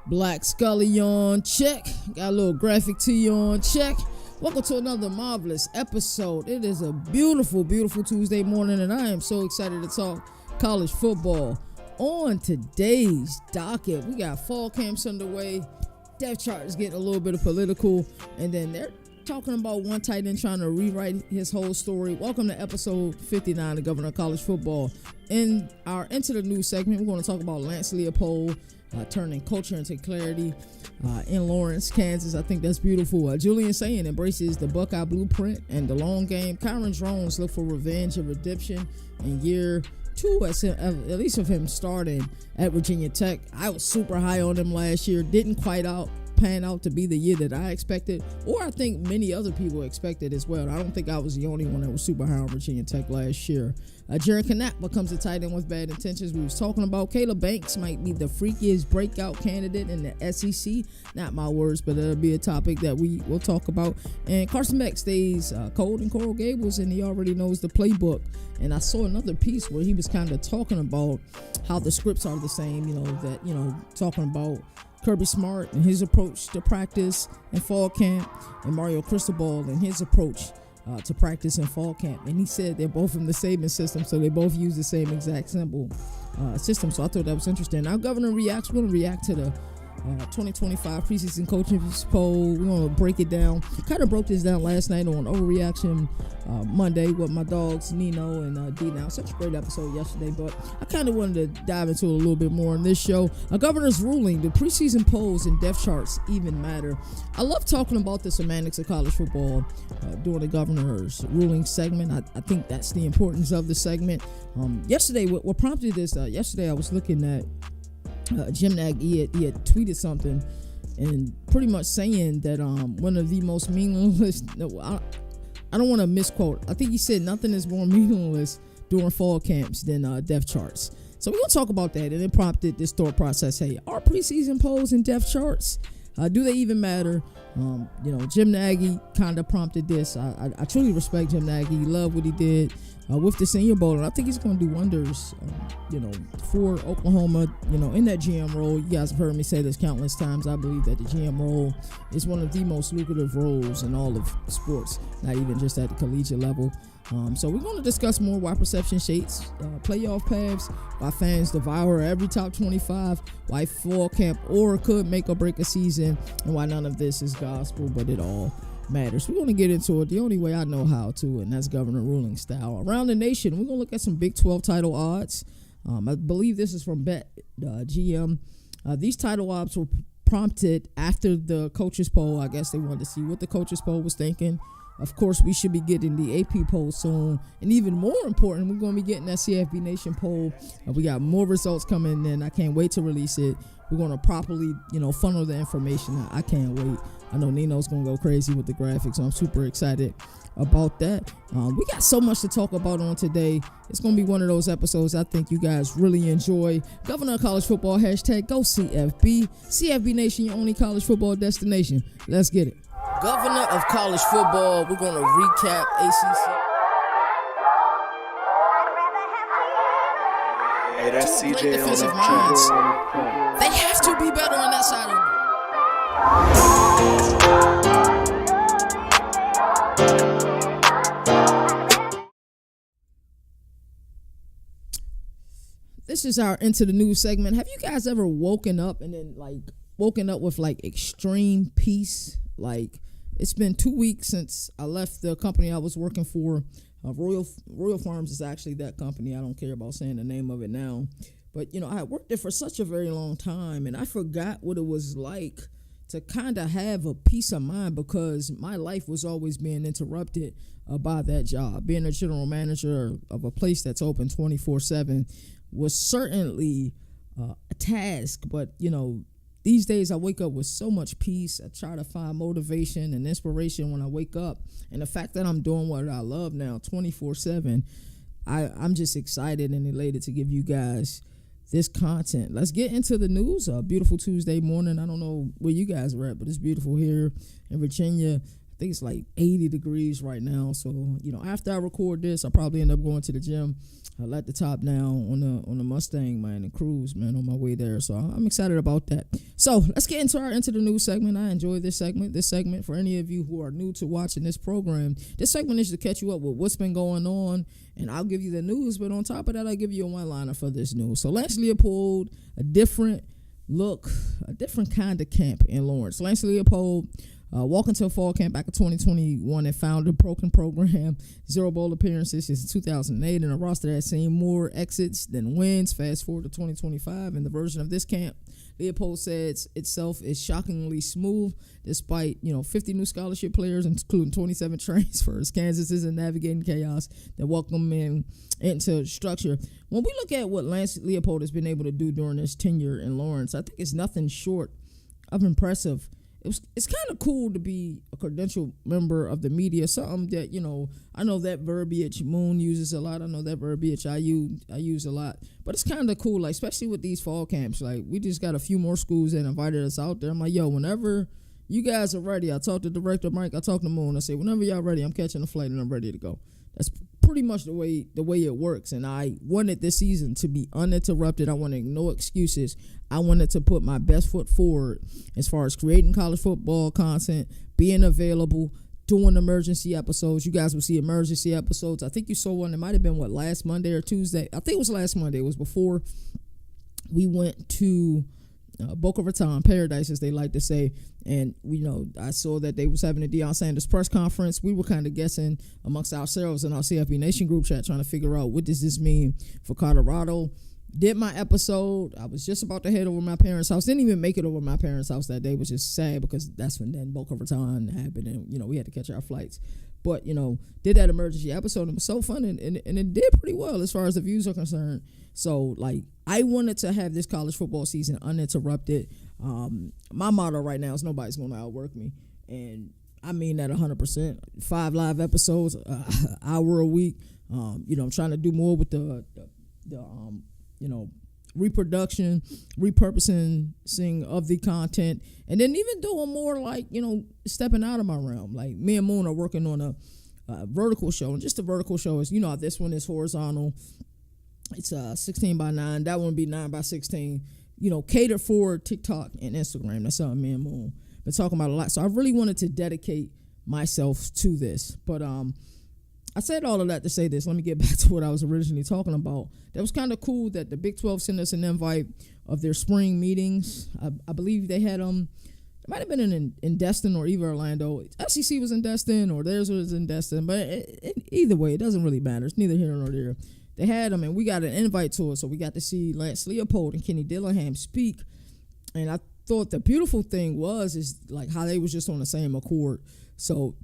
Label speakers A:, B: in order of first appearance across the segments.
A: Black Scully on check. Got a little graphic tee on check. Welcome to another marvelous episode. It is a beautiful, beautiful Tuesday morning, and I am so excited to talk college football. On today's docket, we got fall camps underway. Depth chart is getting a little bit of political, and then they're talking about one tight end trying to rewrite his whole story. Welcome to episode 59 of Governor of College Football. In our Into the News segment, we're going to talk about Lance Leopold turning culture into clarity in Lawrence, Kansas. I think that's beautiful. Julian Sayin embraces the Buckeye blueprint and the long game. Kyron Drones look for revenge and redemption in year two, at least of him starting at Virginia Tech. I was super high on him last year. Didn't quite pan out to be the year that I expected, or I think many other people expected as well. I don't think I was the only one that was super high on Virginia Tech last year. Jared Knapp becomes a tight end with bad intentions. We was talking about Caleb Banks might be the freakiest breakout candidate in the SEC. Not my words, but it'll be a topic that we will talk about. And Carson Beck stays cold in Coral Gables, and he already knows the playbook. And I saw another piece where he was kind of talking about how the scripts are the same, talking about Kirby Smart and his approach to practice in fall camp, and Mario Cristobal and his approach to practice in fall camp. And he said they're both from the Saban system, so they both use the same exact system. So I thought that was interesting. Now, Governor reacts. We're going to react to the 2025 preseason coaching poll. We're going to break it down. I kind of broke this down last night on Overreaction Monday with my dogs Nino and D. Now, such a great episode yesterday, but I kind of wanted to dive into it a little bit more in this show. A governor's ruling: the preseason polls and depth charts even matter. I love talking about the semantics of college football during the governor's ruling segment. I think that's the importance of the segment. Yesterday, what prompted this? Yesterday, I was looking at Jim Nagy. He had tweeted something and pretty much saying that one of the most meaningless, I don't want to misquote, I think he said nothing is more meaningless during fall camps than depth charts. So we're going to talk about that, and it prompted this thought process. Hey, are preseason polls and depth charts, do they even matter? Jim Nagy kind of prompted this. I truly respect Jim Nagy. Love what he did with the Senior Bowl, and I think he's going to do wonders, for Oklahoma, in that GM role. You guys have heard me say this countless times. I believe that the GM role is one of the most lucrative roles in all of sports, not even just at the collegiate level. So we're going to discuss more why perception shapes playoff paths, why fans devour every top 25, why fall camp or could make or break a season, and why none of this is gospel, but it all matters. We're going to get into it the only way I know how to, and that's governor ruling style. Around the nation, we're going to look at some Big 12 title odds. I believe this is from Bet GM. These title odds were prompted after the coaches poll. I guess they wanted to see what the coaches poll was thinking. Of course, we should be getting the AP poll soon. And even more important, we're going to be getting that CFB Nation poll. We got more results coming in. I can't wait to release it. We're going to properly, funnel the information. I can't wait. I know Nino's going to go crazy with the graphics, so I'm super excited about that. We got so much to talk about on today. It's going to be one of those episodes I think you guys really enjoy. Governor of College Football, hashtag go CFB. CFB Nation, your only college football destination. Let's get it. Governor of College Football, we're going to recap ACC.
B: Hey, that's
A: Two
B: CJ
A: great
B: on
A: defensive
B: the
A: minds.
B: track.
A: They have to be better on that side of the This is our Into the News segment. Have you guys ever woken up with extreme peace? Like, it's been 2 weeks since I left the company I was working for. Royal Farms is actually that company. I don't care about saying the name of it now. But, I had worked there for such a very long time, and I forgot what it was like to kind of have a peace of mind, because my life was always being interrupted by that job. Being a general manager of a place that's open 24/7 was certainly a task, but, these days I wake up with so much peace. I try to find motivation and inspiration when I wake up. And the fact that I'm doing what I love now 24/7, I'm just excited and elated to give you guys this content. Let's get into the news. A beautiful Tuesday morning. I don't know where you guys are at, but it's beautiful here in Virginia. I think it's like 80 degrees right now. So, after I record this, I'll probably end up going to the gym. I let the top down on the Mustang, man, and cruise, man, on my way there. So I'm excited about that. So let's get into the news segment. I enjoy this segment. This segment, for any of you who are new to watching this program, this segment is to catch you up with what's been going on, and I'll give you the news. But on top of that, I'll give you a one-liner for this news. So Lance Leopold, a different look, a different kind of camp in Lawrence. Lance Leopold walked into a fall camp back in 2021 and found a broken program, 0 bowl appearances since 2008, and a roster that has seen more exits than wins. Fast forward to 2025, and the version of this camp, Leopold says itself is shockingly smooth, despite 50 new scholarship players, including 27 transfers. Kansas isn't navigating chaos that welcome in into structure. When we look at what Lance Leopold has been able to do during his tenure in Lawrence, I think it's nothing short of impressive. It's kind of cool to be a credentialed member of the media, something that, I know that verbiage Moon uses a lot. I know that verbiage I use a lot. But it's kind of cool, like, especially with these fall camps. Like, we just got a few more schools that invited us out there. I'm like, yo, whenever you guys are ready, I talked to Director Mike, I talked to Moon. I say, whenever y'all ready, I'm catching a flight and I'm ready to go. That's pretty much the way it works. And I wanted this season to be uninterrupted. I wanted no excuses. I wanted to put my best foot forward as far as creating college football content, being available, doing emergency episodes. You guys will see emergency episodes. I think you saw one. It might have been, last Monday or Tuesday? I think it was last Monday. It was before we went to Boca Raton, Paradise, as they like to say. And, I saw that they was having a Deion Sanders press conference. We were kind of guessing amongst ourselves in our CFB Nation group chat, trying to figure out what does this mean for Colorado. Did my episode. I was just about to head over to my parents' house. Didn't even make it over to my parents' house that day. It was just sad because that's when then Boca Raton happened, and, we had to catch our flights. But, did that emergency episode. It was so fun, and it did pretty well as far as the views are concerned. So, I wanted to have this college football season uninterrupted. My motto right now is nobody's going to outwork me. And I mean that 100%. 5 live episodes, hour a week. I'm trying to do more with the reproduction, repurposing of the content, and then even doing more stepping out of my realm. Like, me and Moon are working on a vertical show, and just a vertical show is, this one is horizontal. It's 16 by 9. That one would be 9 by 16. Catered for TikTok and Instagram. That's something me and Moon been talking about a lot. So I really wanted to dedicate myself to this. But I said all of that to say this. Let me get back to what I was originally talking about. That was kind of cool that the Big 12 sent us an invite of their spring meetings. I believe they had it might have been in Destin or either Orlando. SEC was in Destin or theirs was in Destin. But either way, it doesn't really matter. It's neither here nor there. They had them, and we got an invite to it, so we got to see Lance Leopold and Kenny Dillingham speak. And I thought the beautiful thing is how they was just on the same accord. So,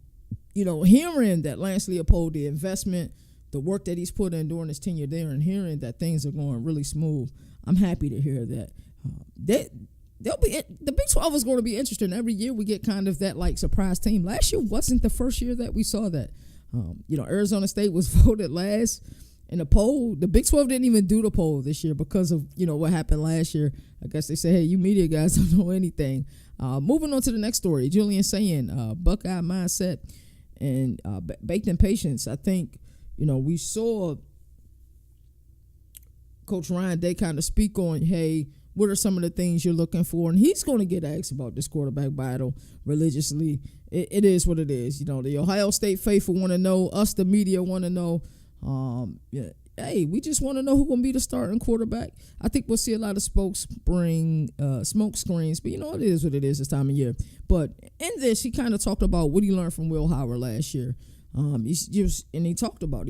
A: hearing that Lance Leopold, the investment, the work that he's put in during his tenure there, and hearing that things are going really smooth, I'm happy to hear that. The Big 12 is going to be interesting. Every year we get kind of that surprise team. Last year wasn't the first year that we saw that. Arizona State was voted last in the poll. The Big 12 didn't even do the poll this year because of, what happened last year. I guess they say, hey, you media guys don't know anything. Moving on to the next story, Julian saying Buckeye mindset and baked in patience. I think, we saw Coach Ryan Day kind of speak on, hey, what are some of the things you're looking for? And he's going to get asked about this quarterback battle religiously. It is what it is. The Ohio State faithful want to know. Us, the media, want to know. Hey, we just want to know who's going to be the starting quarterback. I think we'll see a lot of smoke screens, but it is what it is this time of year. But in this, he kind of talked about what he learned from Will Howard last year. He talked about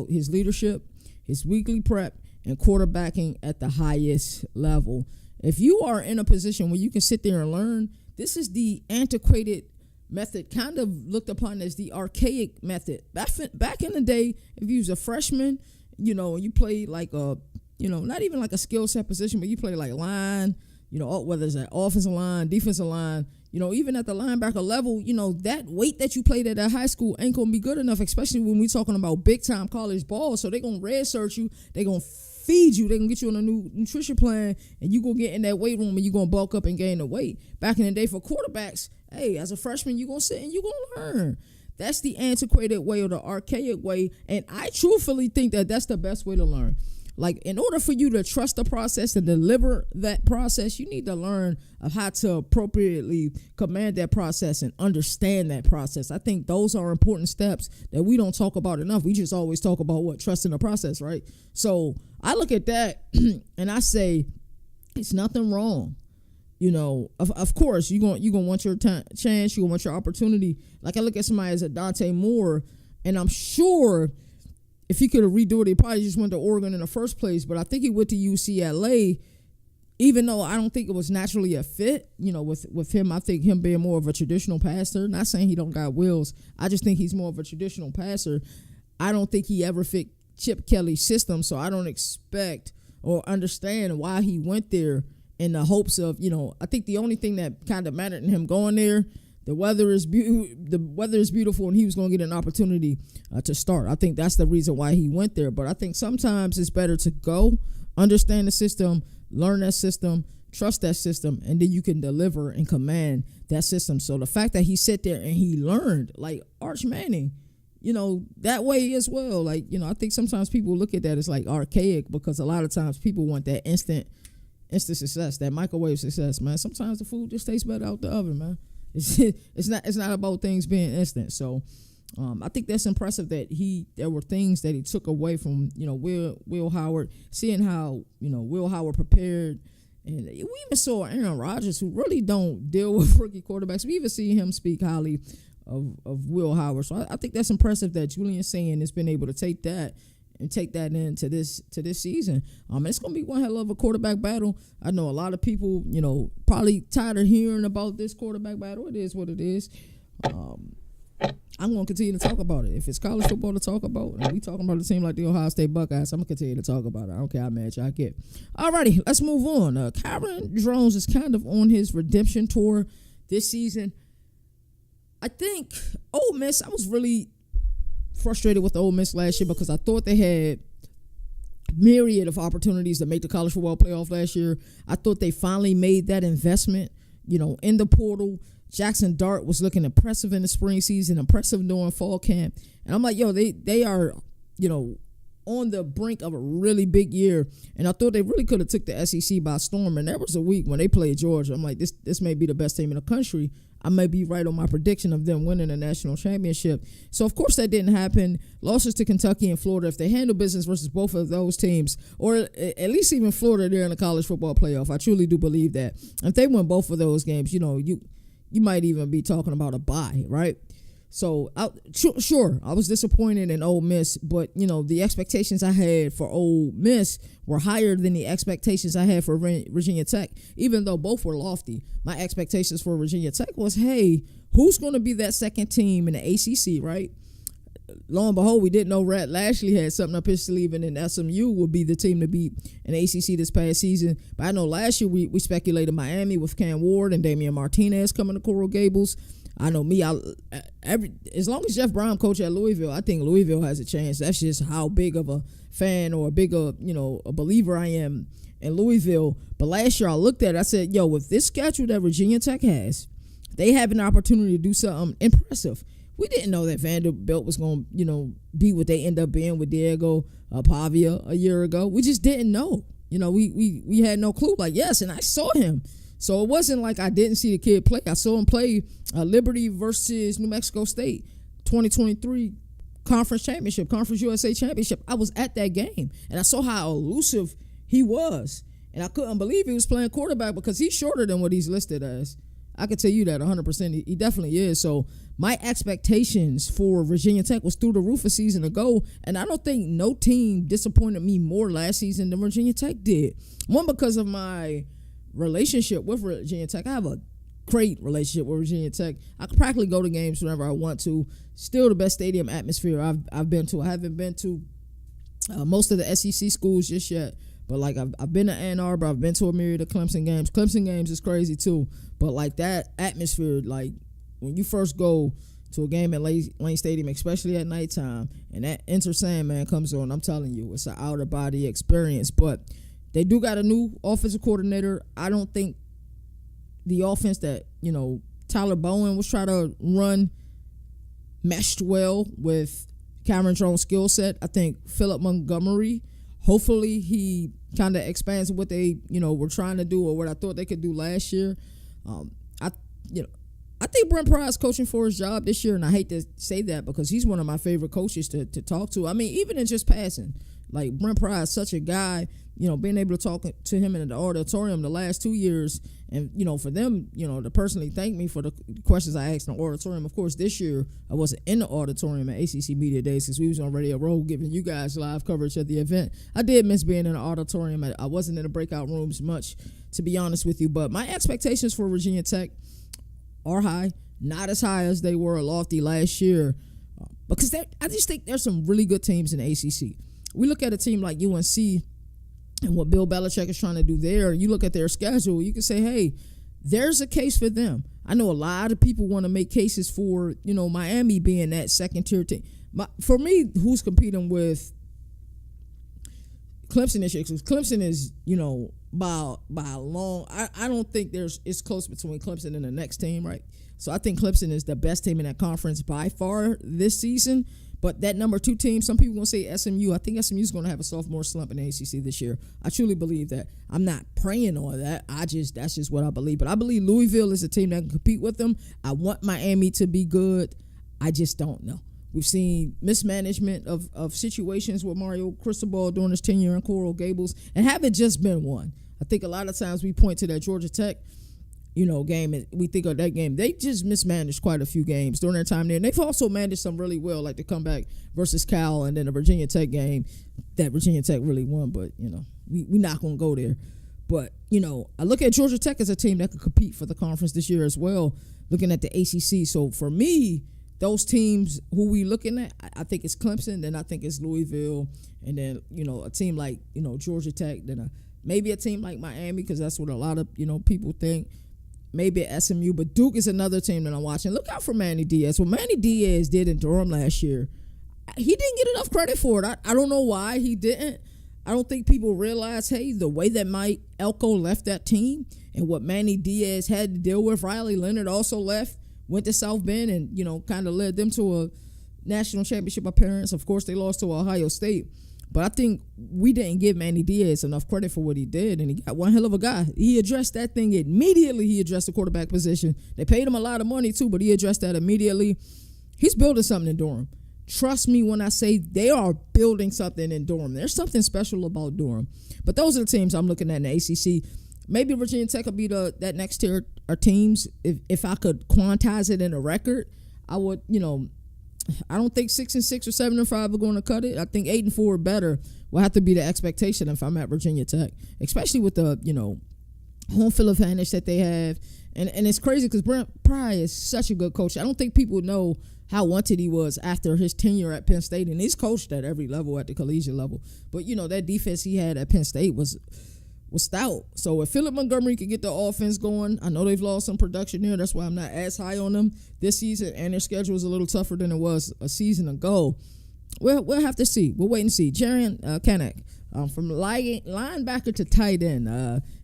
A: his leadership, his weekly prep, and quarterbacking at the highest level. If you are in a position where you can sit there and learn, this is the antiquated method, kind of looked upon as the archaic method. Back in the day, if you was a freshman, you played not even like a skill set position, but you play like line, whether it's an offensive line, defensive line, even at the linebacker level, that weight that you played at that high school ain't going to be good enough, especially when we're talking about big time college ball. So they're going to redshirt you. They're going to feed you. They gonna get you on a new nutrition plan, and you gonna get in that weight room and you gonna bulk up and gain the weight. Back in the day for quarterbacks, hey, as a freshman, you gonna sit and you gonna learn. That's the antiquated way or the archaic way, and I truthfully think that that's the best way to learn. Like, in order for you to trust the process and deliver that process, you need to learn of how to appropriately command that process and understand that process. I think those are important steps that we don't talk about enough. We just always talk about trusting the process, right? So I look at that and I say, it's nothing wrong. You know, of course, you're gonna want your chance, you're gonna want your opportunity. Like, I look at somebody as a Dante Moore, and I'm sure if he could have redo it, he probably just went to Oregon in the first place. But I think he went to UCLA, even though I don't think it was naturally a fit, you know, with him. I think him being more of a traditional passer, not saying he don't got wheels. I just think he's more of a traditional passer. I don't think he ever fit Chip Kelly's system, so I don't expect or understand why he went there in the hopes of, you know, I think the only thing that kind of mattered in him going there, the weather is beautiful, and he was going to get an opportunity to start. I think that's the reason why he went there. But I think sometimes it's better to go, understand the system, learn that system, trust that system, and then you can deliver and command that system. So the fact that he sat there and he learned, like Arch Manning, you know, that way as well. Like, you know, I think sometimes people look at that as like archaic, because a lot of times people want that instant success, that microwave success, man. Sometimes the food just tastes better out the oven, man. It's not about things being instant. So I think that's impressive that there were things that he took away from, you know, Will Howard, seeing how, you know, Will Howard prepared. And we even saw Aaron Rodgers, who really don't deal with rookie quarterbacks. We even see him speak highly of Will Howard. So I think that's impressive that Julian Sand has been able to take that into this season. It's gonna be one hell of a quarterback battle. I know a lot of people, you know, probably tired of hearing about this quarterback battle. It is what it is. I'm gonna continue to talk about it. If it's college football to talk about, and we talking about a team like the Ohio State Buckeyes, I'm gonna continue to talk about it. I don't care how mad y'all get. Alrighty, let's move on. Kyron Drones is kind of on his redemption tour this season. I think Ole Miss, I was really frustrated with Ole Miss last year because I thought they had myriad of opportunities to make the college football playoff last year. I thought they finally made that investment, you know, in the portal. Jackson Dart was looking impressive in the spring season, impressive during fall camp. And I'm like, yo, they are, you know, on the brink of a really big year. And I thought they really could have took the SEC by storm. And there was a week when they played Georgia. I'm like, this may be the best team in the country. I may be right on my prediction of them winning a national championship. So, of course, that didn't happen. Losses to Kentucky and Florida. If they handle business versus both of those teams, or at least even Florida, they're in the college football playoff. I truly do believe that. If they win both of those games, you know, you might even be talking about a bye, right? So, sure, I was disappointed in Ole Miss, but, you know, the expectations I had for Ole Miss were higher than the expectations I had for Virginia Tech, even though both were lofty. My expectations for Virginia Tech was, hey, who's going to be that second team in the ACC, right? Lo and behold, we didn't know Rhett Lashley had something up his sleeve, and then SMU would be the team to beat in the ACC this past season. But I know last year we speculated Miami with Cam Ward and Damian Martinez coming to Coral Gables. I know me, as long as Jeff Brown coach at Louisville, I think Louisville has a chance. That's just how big of a fan or a believer I am in Louisville. But last year I looked at it, I said, yo, with this schedule that Virginia Tech has, they have an opportunity to do something impressive. We didn't know that Vanderbilt was going to, you know, be what they end up being with Diego Pavia a year ago. We just didn't know. You know, we had no clue. Like, yes, and I saw him. So it wasn't like I didn't see the kid play. I saw him play Liberty versus New Mexico State, 2023 Conference USA Championship. I was at that game, and I saw how elusive he was. And I couldn't believe he was playing quarterback because he's shorter than what he's listed as. I can tell you that 100%. He definitely is. So my expectations for Virginia Tech was through the roof a season ago, and I don't think no team disappointed me more last season than Virginia Tech did. One, because of my relationship with Virginia Tech. I have a great relationship with Virginia Tech. I can practically go to games whenever I want to. Still the best stadium atmosphere I've been to. I haven't been to most of the SEC schools just yet, but like I've been to Ann Arbor. I've been to a myriad of Clemson games. Clemson games is crazy too, but like that atmosphere, like when you first go to a game at Lane Stadium, especially at nighttime, and that Enter Sandman comes on, I'm telling you, it's an out-of-body experience. But they do got a new offensive coordinator. I don't think the offense that, Tyler Bowen was trying to run meshed well with Cameron Jones' skill set. I think Philip Montgomery, hopefully he kind of expands what they, were trying to do or what I thought they could do last year. I think Brent Pry's coaching for his job this year, and I hate to say that because he's one of my favorite coaches to talk to. I mean, even in just passing, like Brent Pry is such a guy, being able to talk to him in the auditorium the last 2 years, and, for them, to personally thank me for the questions I asked in the auditorium. Of course, this year I wasn't in the auditorium at ACC Media Days because we was on Radio Row giving you guys live coverage at the event. I did miss being in the auditorium. I wasn't in the breakout rooms much, to be honest with you, but my expectations for Virginia Tech are high, not as high as they were lofty last year, because I just think there's some really good teams in the ACC. We look at a team like UNC and what Bill Belichick is trying to do there, and you look at their schedule, you can say, hey, there's a case for them. I know a lot of people want to make cases for, Miami being that second-tier team. For me, who's competing with Clemson this year? Because Clemson is, by a long, I don't think it's close between Clemson and the next team, right? So I think Clemson is the best team in that conference by far this season. But that number 2 team, some people are going to say SMU. I think SMU is going to have a sophomore slump in the ACC this year. I truly believe that. I'm not praying on that. That's just what I believe. But I believe Louisville is a team that can compete with them. I want Miami to be good. I just don't know. We've seen mismanagement of situations with Mario Cristobal during his tenure in Coral Gables, and haven't just been one. I think a lot of times we point to that Georgia Tech game, and we think of that game. They just mismanaged quite a few games during their time there. And they've also managed some really well, like the comeback versus Cal and then the Virginia Tech game that Virginia Tech really won. But, we're not going to go there. But, I look at Georgia Tech as a team that could compete for the conference this year as well, looking at the ACC. So, for me, those teams who we looking at, I think it's Clemson, then I think it's Louisville, and then, a team like, Georgia Tech, then maybe a team like Miami, because that's what a lot of, people think. Maybe at SMU, but Duke is another team that I'm watching. Look out for Manny Diaz. What Manny Diaz did in Durham last year, he didn't get enough credit for it. I don't know why he didn't. I don't think people realize, hey, the way that Mike Elko left that team and what Manny Diaz had to deal with. Riley Leonard also left, went to South Bend, and, kind of led them to a national championship appearance. Of course, they lost to Ohio State. But I think we didn't give Manny Diaz enough credit for what he did, and he got one hell of a guy. He addressed that thing immediately. He addressed the quarterback position. They paid him a lot of money, too, but he addressed that immediately. He's building something in Durham. Trust me when I say they are building something in Durham. There's something special about Durham. But those are the teams I'm looking at in the ACC. Maybe Virginia Tech will be that next tier of teams. If I could quantize it in a record, I would, I don't think 6-6 or 7-5 are going to cut it. I think 8-4 or better will have to be the expectation if I'm at Virginia Tech, especially with the home field advantage that they have. And it's crazy because Brent Pry is such a good coach. I don't think people know how wanted he was after his tenure at Penn State, and he's coached at every level at the collegiate level. But that defense he had at Penn State was stout. So if Philip Montgomery could get the offense going, I know they've lost some production there. That's why I'm not as high on them this season, and their schedule is a little tougher than it was a season ago. We'll have to see. We'll wait and see. Jaren Kanak, from linebacker to tight end.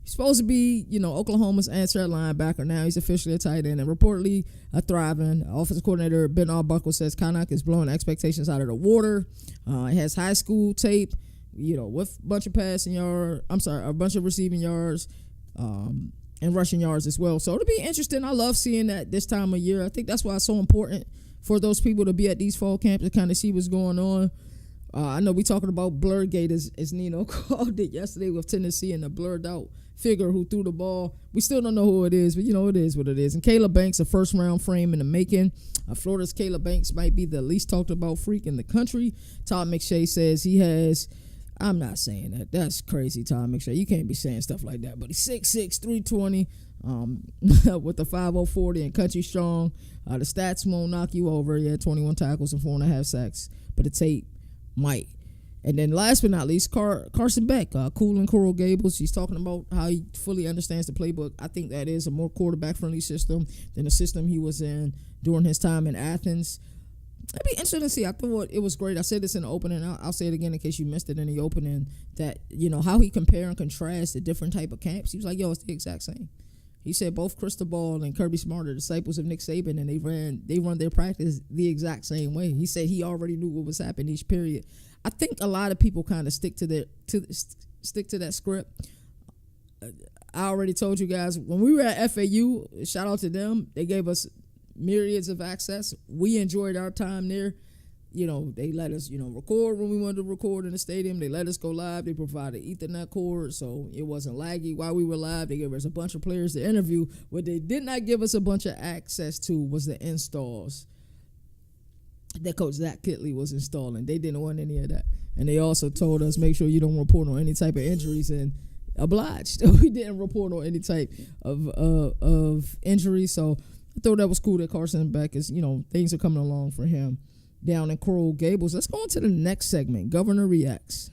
A: He's supposed to be, Oklahoma's answer at linebacker. Now he's officially a tight end and reportedly a thriving. Offensive coordinator Ben Arbuckle says Kanak is blowing expectations out of the water. He has high school tape, with a bunch of a bunch of receiving yards and rushing yards as well. So it'll be interesting. I love seeing that this time of year. I think that's why it's so important for those people to be at these fall camps to kind of see what's going on. I know we talking about Blurgate as Nino called it yesterday with Tennessee and the blurred out figure who threw the ball. We still don't know who it is, but it is what it is. And Caleb Banks, a first round frame in the making. Florida's Caleb Banks might be the least talked about freak in the country. Todd McShay says he has, I'm not saying that. That's crazy, Todd McShay. You can't be saying stuff like that. But he's 6'6", 320, with the 5.040 and country strong. The stats won't knock you over. He had 21 tackles and 4.5 sacks. But the tape might. And then last but not least, Carson Beck, cool in Coral Gables. He's talking about how he fully understands the playbook. I think that is a more quarterback-friendly system than the system he was in during his time in Athens. It'd be interesting to see. I thought it was great. I said this in the opening. I'll say it again in case you missed it in the opening, that, how he compare and contrast the different type of camps. He was like, yo, it's the exact same. He said both Cristobal and Kirby Smart are disciples of Nick Saban, and they run their practice the exact same way. He said he already knew what was happening each period. I think a lot of people kind of stick to that script. I already told you guys, when we were at FAU, shout out to them, they gave us myriads of access. We enjoyed our time there. They let us, record when we wanted to record in the stadium. They let us go live. They provided Ethernet cord, so it wasn't laggy while we were live. They gave us a bunch of players to interview. What they did not give us a bunch of access to was the installs that Coach Zach Kitley was installing. They didn't want any of that. And they also told us, make sure you don't report on any type of injuries, and obliged. We didn't report on any type of injury. So I thought that was cool that Carson Beck is, things are coming along for him down in Coral Gables. Let's go on to the next segment. Governor Reacts.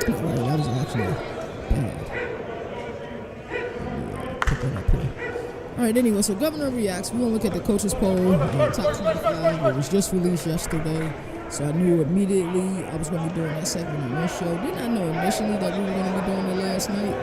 A: That was actually bad. Put that up here. All right, anyway, so Governor Reacts. We're going to look at the coaches poll, top 25. It was just released yesterday. So I knew immediately I was going to be doing that segment on this show. Did not know initially that we were going to be doing it last night.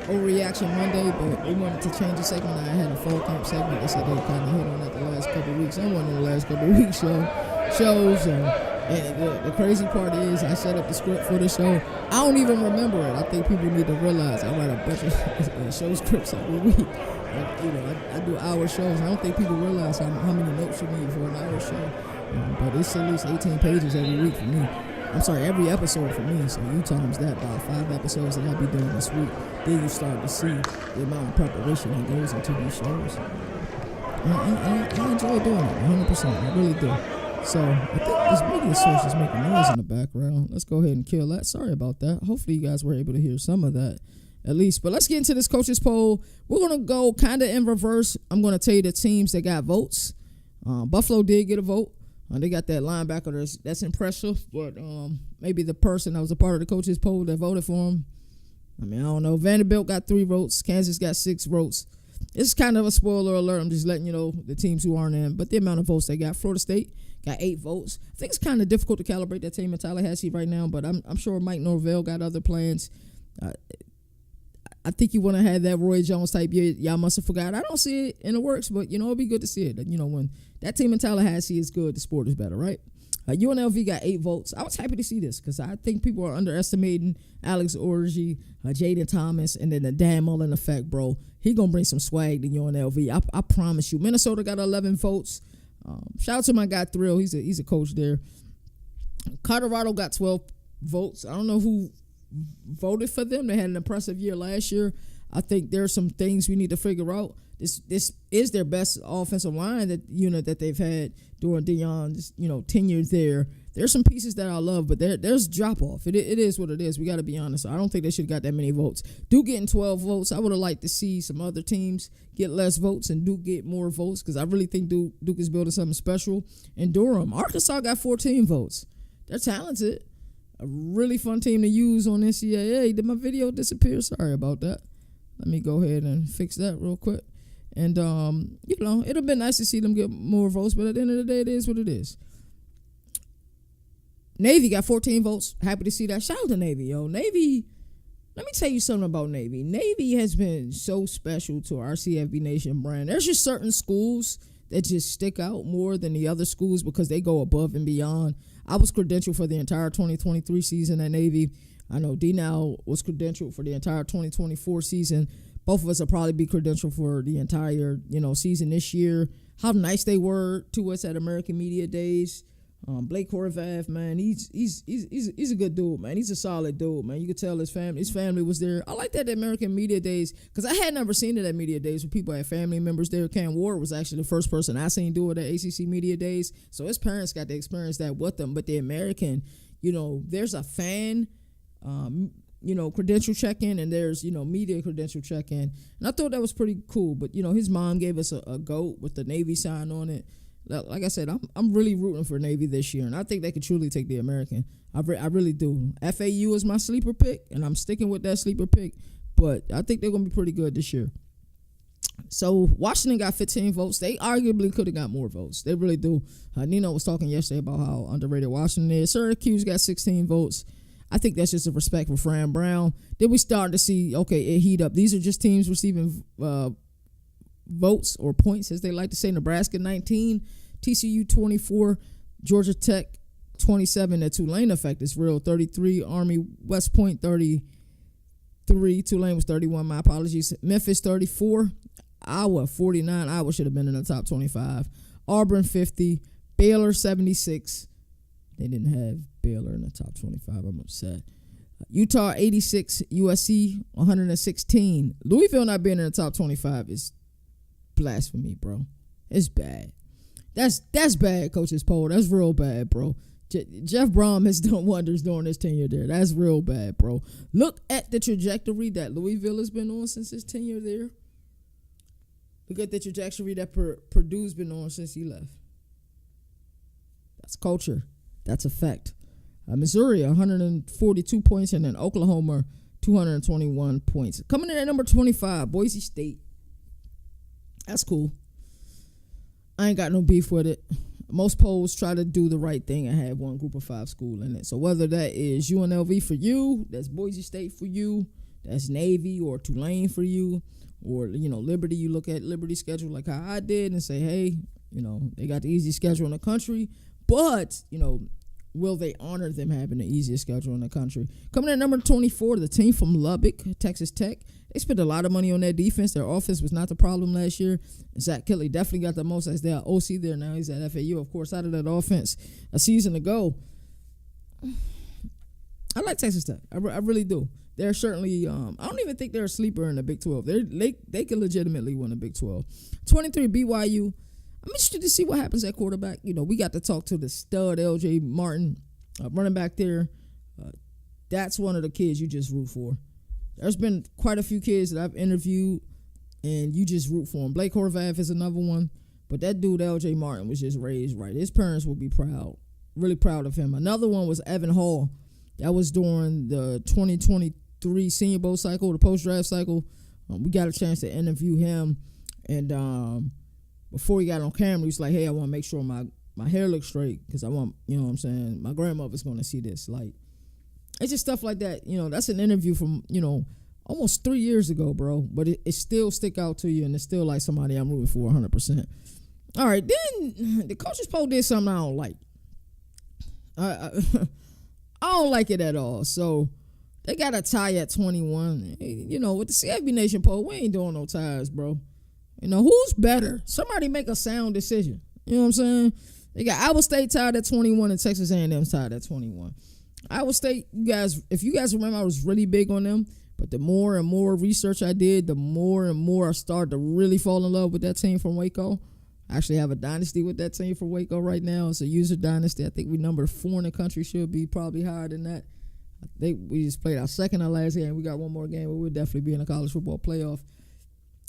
A: Overreaction Monday, but we wanted to change the segment. I had a fall camp segment. I said they kind of hit on that the last couple of weeks. I went on the last couple of weeks shows. And the crazy part is I set up the script for the show. I don't even remember it. I think people need to realize I write a bunch of show scripts every week. I do hour shows. I don't think people realize how many notes you need for an hour show. But it's at least 18 pages every week for me. I'm sorry, every episode for me. So you times that by 5 episodes that I'll be doing this week. Then you start to see the amount of preparation that goes into these shows. And I enjoy doing it 100%. I really do. So I think this media source is making noise in the background. Let's go ahead and kill that. Sorry about that. Hopefully you guys were able to hear some of that at least. But let's get into this coaches poll. We're going to go kind of in reverse. I'm going to tell you the teams that got votes. Buffalo did get a vote. They got that linebacker that's impressive, but maybe the person that was a part of the coaches poll that voted for him, I don't know. Vanderbilt got 3 votes. Kansas got 6 votes. It's kind of a spoiler alert. I'm just letting you know the teams who aren't in, but the amount of votes they got. Florida State got 8 votes. I think it's kind of difficult to calibrate that team in Tallahassee right now, but I'm sure Mike Norvell got other plans. I think you want to have that Roy Jones type year. Y'all must have forgot. I don't see it in the works, but, it'd be good to see it. When that team in Tallahassee is good, the sport is better, right? UNLV got 8 votes. I was happy to see this because I think people are underestimating Alex Orji, Jaden Thomas, and then the Dan Mullen effect, bro. He going to bring some swag to UNLV. I promise you. Minnesota got 11 votes. Shout out to my guy Thrill. He's a coach there. Colorado got 12 votes. I don't know who voted for them. They had an impressive year last year. I think there's some things we need to figure out. This is their best offensive line that they've had during Deion's tenure there. There's some pieces that I love, but there's drop off. It is what it is. We got to be honest. I don't think they should have got that many votes. Duke getting 12 votes. I would have liked to see some other teams get less votes and Duke get more votes because I really think Duke is building something special. And Durham, Arkansas got 14 votes. They're talented. A really fun team to use on NCAA. Did my video disappear? Sorry about that. Let me go ahead and fix that real quick. And, it'll be nice to see them get more votes, but at the end of the day, it is what it is. Navy got 14 votes. Happy to see that. Shout out to Navy, yo. Navy, let me tell you something about Navy. Navy has been so special to our CFB Nation brand. There's just certain schools that just stick out more than the other schools because they go above and beyond. I was credentialed for the entire 2023 season at Navy. I know D-Now was credentialed for the entire 2024 season. Both of us will probably be credentialed for the entire, season this year. How nice they were to us at American Media Days. Blake Horvath, man, he's a good dude, man. He's a solid dude, man. You could tell his family was there. I like that at American Media Days because I had never seen it at Media Days where people had family members there. Cam Ward was actually the first person I seen do it at ACC Media Days. So his parents got to experience that with them. But the American, there's a fan credential check-in, and there's, media credential check-in. And I thought that was pretty cool. But, his mom gave us a goat with the Navy sign on it. Like I said, I'm really rooting for Navy this year, and I think they could truly take the American. I really do. FAU is my sleeper pick, and I'm sticking with that sleeper pick. But I think they're going to be pretty good this year. So Washington got 15 votes. They arguably could have got more votes. They really do. Nino was talking yesterday about how underrated Washington is. Syracuse got 16 votes. I think that's just a respect for Fran Brown. Then we start to see, it heat up. These are just teams receiving votes or points, as they like to say. Nebraska 19, TCU 24, Georgia Tech 27. The Tulane effect is real. 33, Army West Point 33. Tulane was 31. My apologies. Memphis 34. Iowa 49. Iowa should have been in the top 25. Auburn 50. Baylor 76. They didn't have Baylor in the top 25. I'm upset. Utah 86. USC 116. Louisville not being in the top 25 is blasphemy, bro. It's bad. That's bad, Coach's poll. That's real bad, bro. Jeff Brom has done wonders during his tenure there. That's real bad, bro. Look at the trajectory that Louisville has been on since his tenure there. Look at the trajectory that Purdue's been on since he left. That's culture. That's a fact. Missouri, 142 points, and then Oklahoma, 221 points. Coming in at number 25, Boise State. That's cool. I ain't got no beef with it. Most polls try to do the right thing and have one group of five school in it. So whether that is UNLV for you, that's Boise State for you, that's Navy or Tulane for you, or, Liberty, you look at Liberty's schedule like how I did and say, hey, they got the easiest schedule in the country, but, will they honor them having the easiest schedule in the country? Coming in at number 24, the team from Lubbock, Texas Tech. They spent a lot of money on their defense. Their offense was not the problem last year. Zach Kelly definitely got the most as their OC there. Now he's at FAU, of course, out of that offense a season ago. I like Texas Tech. I really do. They're certainly, I don't even think they're a sleeper in the Big 12. They can legitimately win the Big 12. 23, BYU. I'm interested to see what happens at quarterback. We got to talk to the stud LJ Martin, running back there. That's one of the kids you just root for. There's been quite a few kids that I've interviewed, and you just root for them. Blake Horvath is another one, but that dude LJ Martin was just raised right. His parents will be proud, really proud of him. Another one was Evan Hall. That was during the 2023 Senior Bowl cycle, the post-draft cycle. We got a chance to interview him, and before he got on camera, he was like, hey, I want to make sure my hair looks straight because I want, my grandmother's going to see this. Like, it's just stuff like that. That's an interview from, almost 3 years ago, bro. But it still stick out to you, and it's still like somebody I'm rooting for 100%. All right, then the coaches poll did something I don't like. I don't like it at all. So they got a tie at 21. With the CFB Nation poll, we ain't doing no ties, bro. Who's better? Somebody make a sound decision. You know what I'm saying? They got Iowa State tied at 21 and Texas A&M tied at 21. Iowa State, if you guys remember, I was really big on them. But the more and more research I did, the more and more I started to really fall in love with that team from Waco. I actually have a dynasty with that team from Waco right now. It's a user dynasty. I think we number 4 in the country, should be probably higher than that. We just played our second to last game. We got one more game, but we'll definitely be in a college football playoff.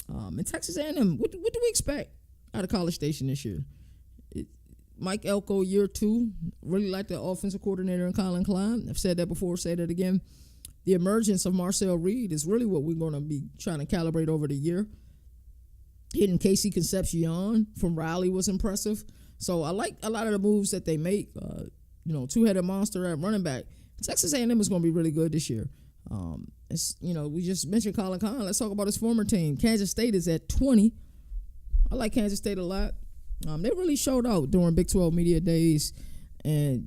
A: And Texas A&M, what do we expect out of College Station this year? Mike Elko, year 2, really like the offensive coordinator in Colin Klein. I've said that before, say that again. The emergence of Marcel Reed is really what we're going to be trying to calibrate over the year. Hitting Casey Concepcion from Raleigh was impressive. So I like a lot of the moves that they make. Two-headed monster at running back. Texas A&M is going to be really good this year. We just mentioned Colin Klein. Let's talk about his former team. Kansas State is at 20. I like Kansas State a lot. They really showed out during Big 12 media days. And,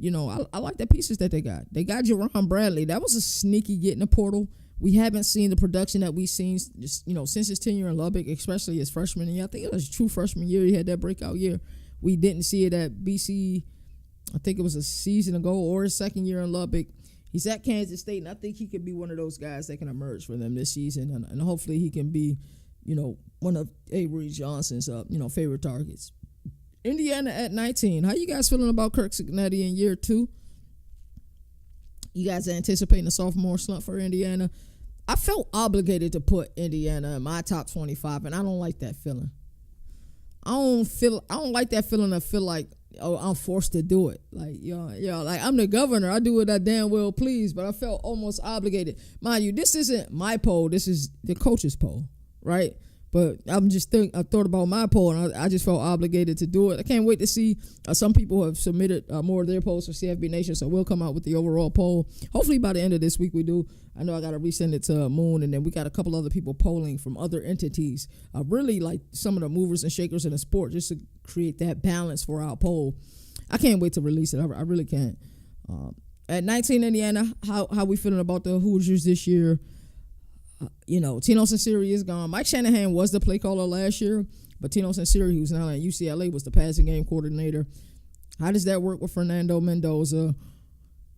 A: I like the pieces that they got. They got Jerron Bradley. That was a sneaky get in the portal. We haven't seen the production that we've seen, since his tenure in Lubbock, especially his freshman year. I think it was his true freshman year. He had that breakout year. We didn't see it at BC. I think it was a season ago or his second year in Lubbock. He's at Kansas State, and I think he could be one of those guys that can emerge for them this season. And hopefully he can be, one of Avery Johnson's, favorite targets. Indiana at 19. How you guys feeling about Kirk Cignetti in year 2? You guys are anticipating a sophomore slump for Indiana. I felt obligated to put Indiana in my top 25, and I don't like that feeling. I don't like that feeling. I feel like, oh, I'm forced to do it. Like, like I'm the governor. I do what I damn well please, but I felt almost obligated. Mind you, this isn't my poll. This is the coach's poll, right? But I thought about my poll, and I just felt obligated to do it. I can't wait to see. Some people have submitted more of their polls for CFB Nation, so we'll come out with the overall poll. Hopefully by the end of this week we do. I know I got to resend it to Moon, and then we got a couple other people polling from other entities. Really like some of the movers and shakers in the sport, just to create that balance for our poll. I can't wait to release it. I really can't. At 19, Indiana, how we feeling about the Hoosiers this year? Tino Sinceri is gone. Mike Shanahan was the play caller last year, but Tino Sinceri, who's now at UCLA, was the passing game coordinator. How does that work with Fernando Mendoza?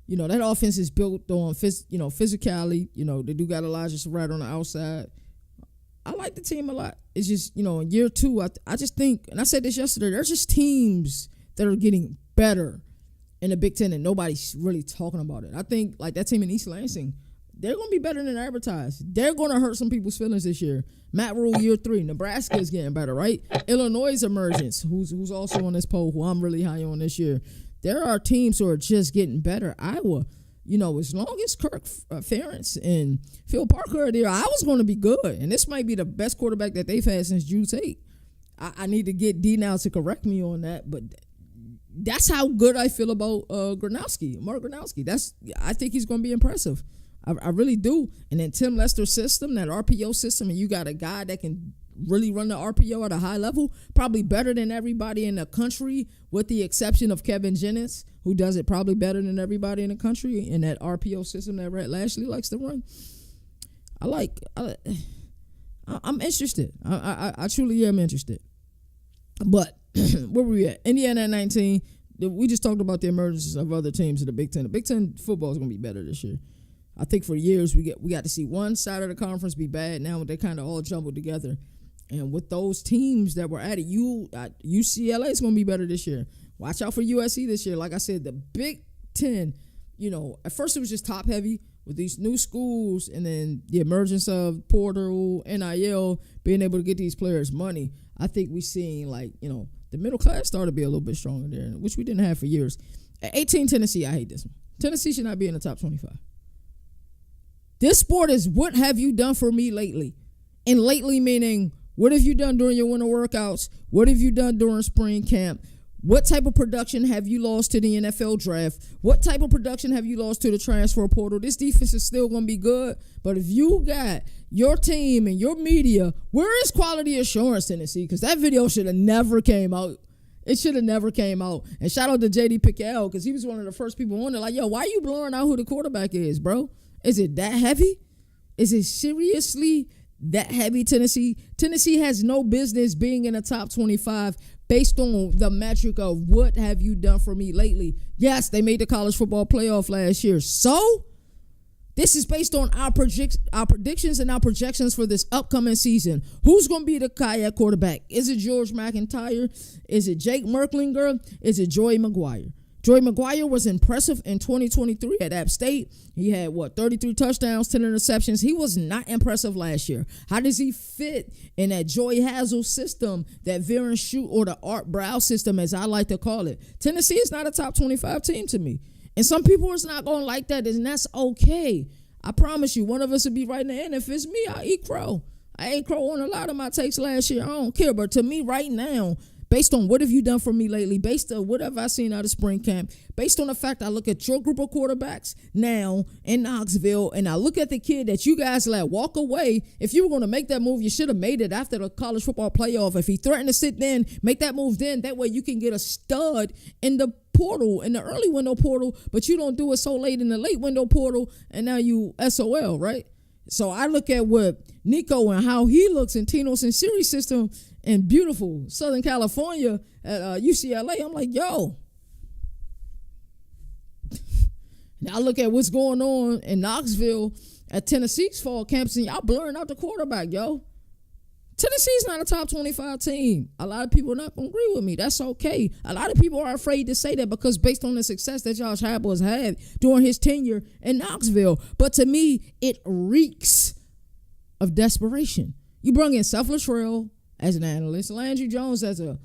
A: That offense is built on physicality. They do got Elijah Surratt on the outside. I like the team a lot. It's just, in year two, I just think, and I said this yesterday, there's just teams that are getting better in the Big Ten and nobody's really talking about it. I think like that team in East Lansing, they're going to be better than advertised. They're going to hurt some people's feelings this year. Matt Rule, year 3. Nebraska is getting better, right? Illinois' emergence, who's also on this poll, who I'm really high on this year. There are teams who are just getting better. Iowa, as long as Kirk Ferentz and Phil Parker are there, Iowa's going to be good. And this might be the best quarterback that they've had since Drew Tate. I need to get D now to correct me on that, but that's how good I feel about Mark Gronowski. I think he's going to be impressive. I really do. And then Tim Lester's system, that RPO system, and you got a guy that can really run the RPO at a high level, probably better than everybody in the country, with the exception of Kevin Jennings, who does it probably better than everybody in the country in that RPO system that Rhett Lashley likes to run. I'm interested. I truly am interested. But where were we at? Indiana at 19. We just talked about the emergence of other teams in the Big Ten. The Big Ten football is going to be better this year. I think for years we got to see one side of the conference be bad. Now they kind of all jumbled together. And with those teams that were at it, UCLA is going to be better this year. Watch out for USC this year. Like I said, the Big Ten, at first it was just top heavy with these new schools, and then the emergence of portal, NIL, being able to get these players money. I think we're seeing the middle class started to be a little bit stronger there, which we didn't have for years. At 18, Tennessee, I hate this one. Tennessee should not be in the top 25. This sport is what have you done for me lately? And lately meaning, what have you done during your winter workouts? What have you done during spring camp? What type of production have you lost to the NFL draft? What type of production have you lost to the transfer portal? This defense is still going to be good, but if you got your team and your media, where is quality assurance, Tennessee? Because that video should have never came out. It should have never came out. And shout out to J.D. Pickell, because he was one of the first people on there. Like, yo, why are you blurring out who the quarterback is, bro? Is it that heavy? Is it seriously that heavy, Tennessee? Tennessee has no business being in the top 25 based on the metric of what have you done for me lately. Yes, they made the college football playoff last year. So this is based on our predictions and our projections for this upcoming season. Who's going to be the kayak quarterback? Is it George McIntyre? Is it Jake Merklinger? Is it Joey McGuire? Joey McGuire was impressive in 2023 at App State. He had, 33 touchdowns, 10 interceptions. He was not impressive last year. How does he fit in that Joey Hazel system, that Viren Shoot, or the Art Brow system, as I like to call it? Tennessee is not a top 25 team to me. And some people is not going to like that, and that's okay. I promise you, one of us will be right in the end. If it's me, I'll eat crow. I ate crow on a lot of my takes last year. I don't care. But to me right now, based on what have you done for me lately, based on what have I seen out of spring camp, based on the fact I look at your group of quarterbacks now in Knoxville, and I look at the kid that you guys let walk away. If you were going to make that move, you should have made it after the college football playoff. If he threatened to sit then, make that move then. That way you can get a stud in the portal, in the early window portal, but you don't do it so late in the late window portal, and now you SOL, right? So I look at what Nico and how he looks in Tino Sinceri's system in beautiful Southern California at UCLA. I'm like, yo. Now I look at what's going on in Knoxville at Tennessee's fall campus, and y'all blurring out the quarterback, yo. Tennessee's not a top 25 team. A lot of people are not going to agree with me. That's okay. A lot of people are afraid to say that because based on the success that Josh Heupel has had during his tenure in Knoxville. But to me, it reeks of desperation. You bring in Seth Luttrell as an analyst, Landry Jones as an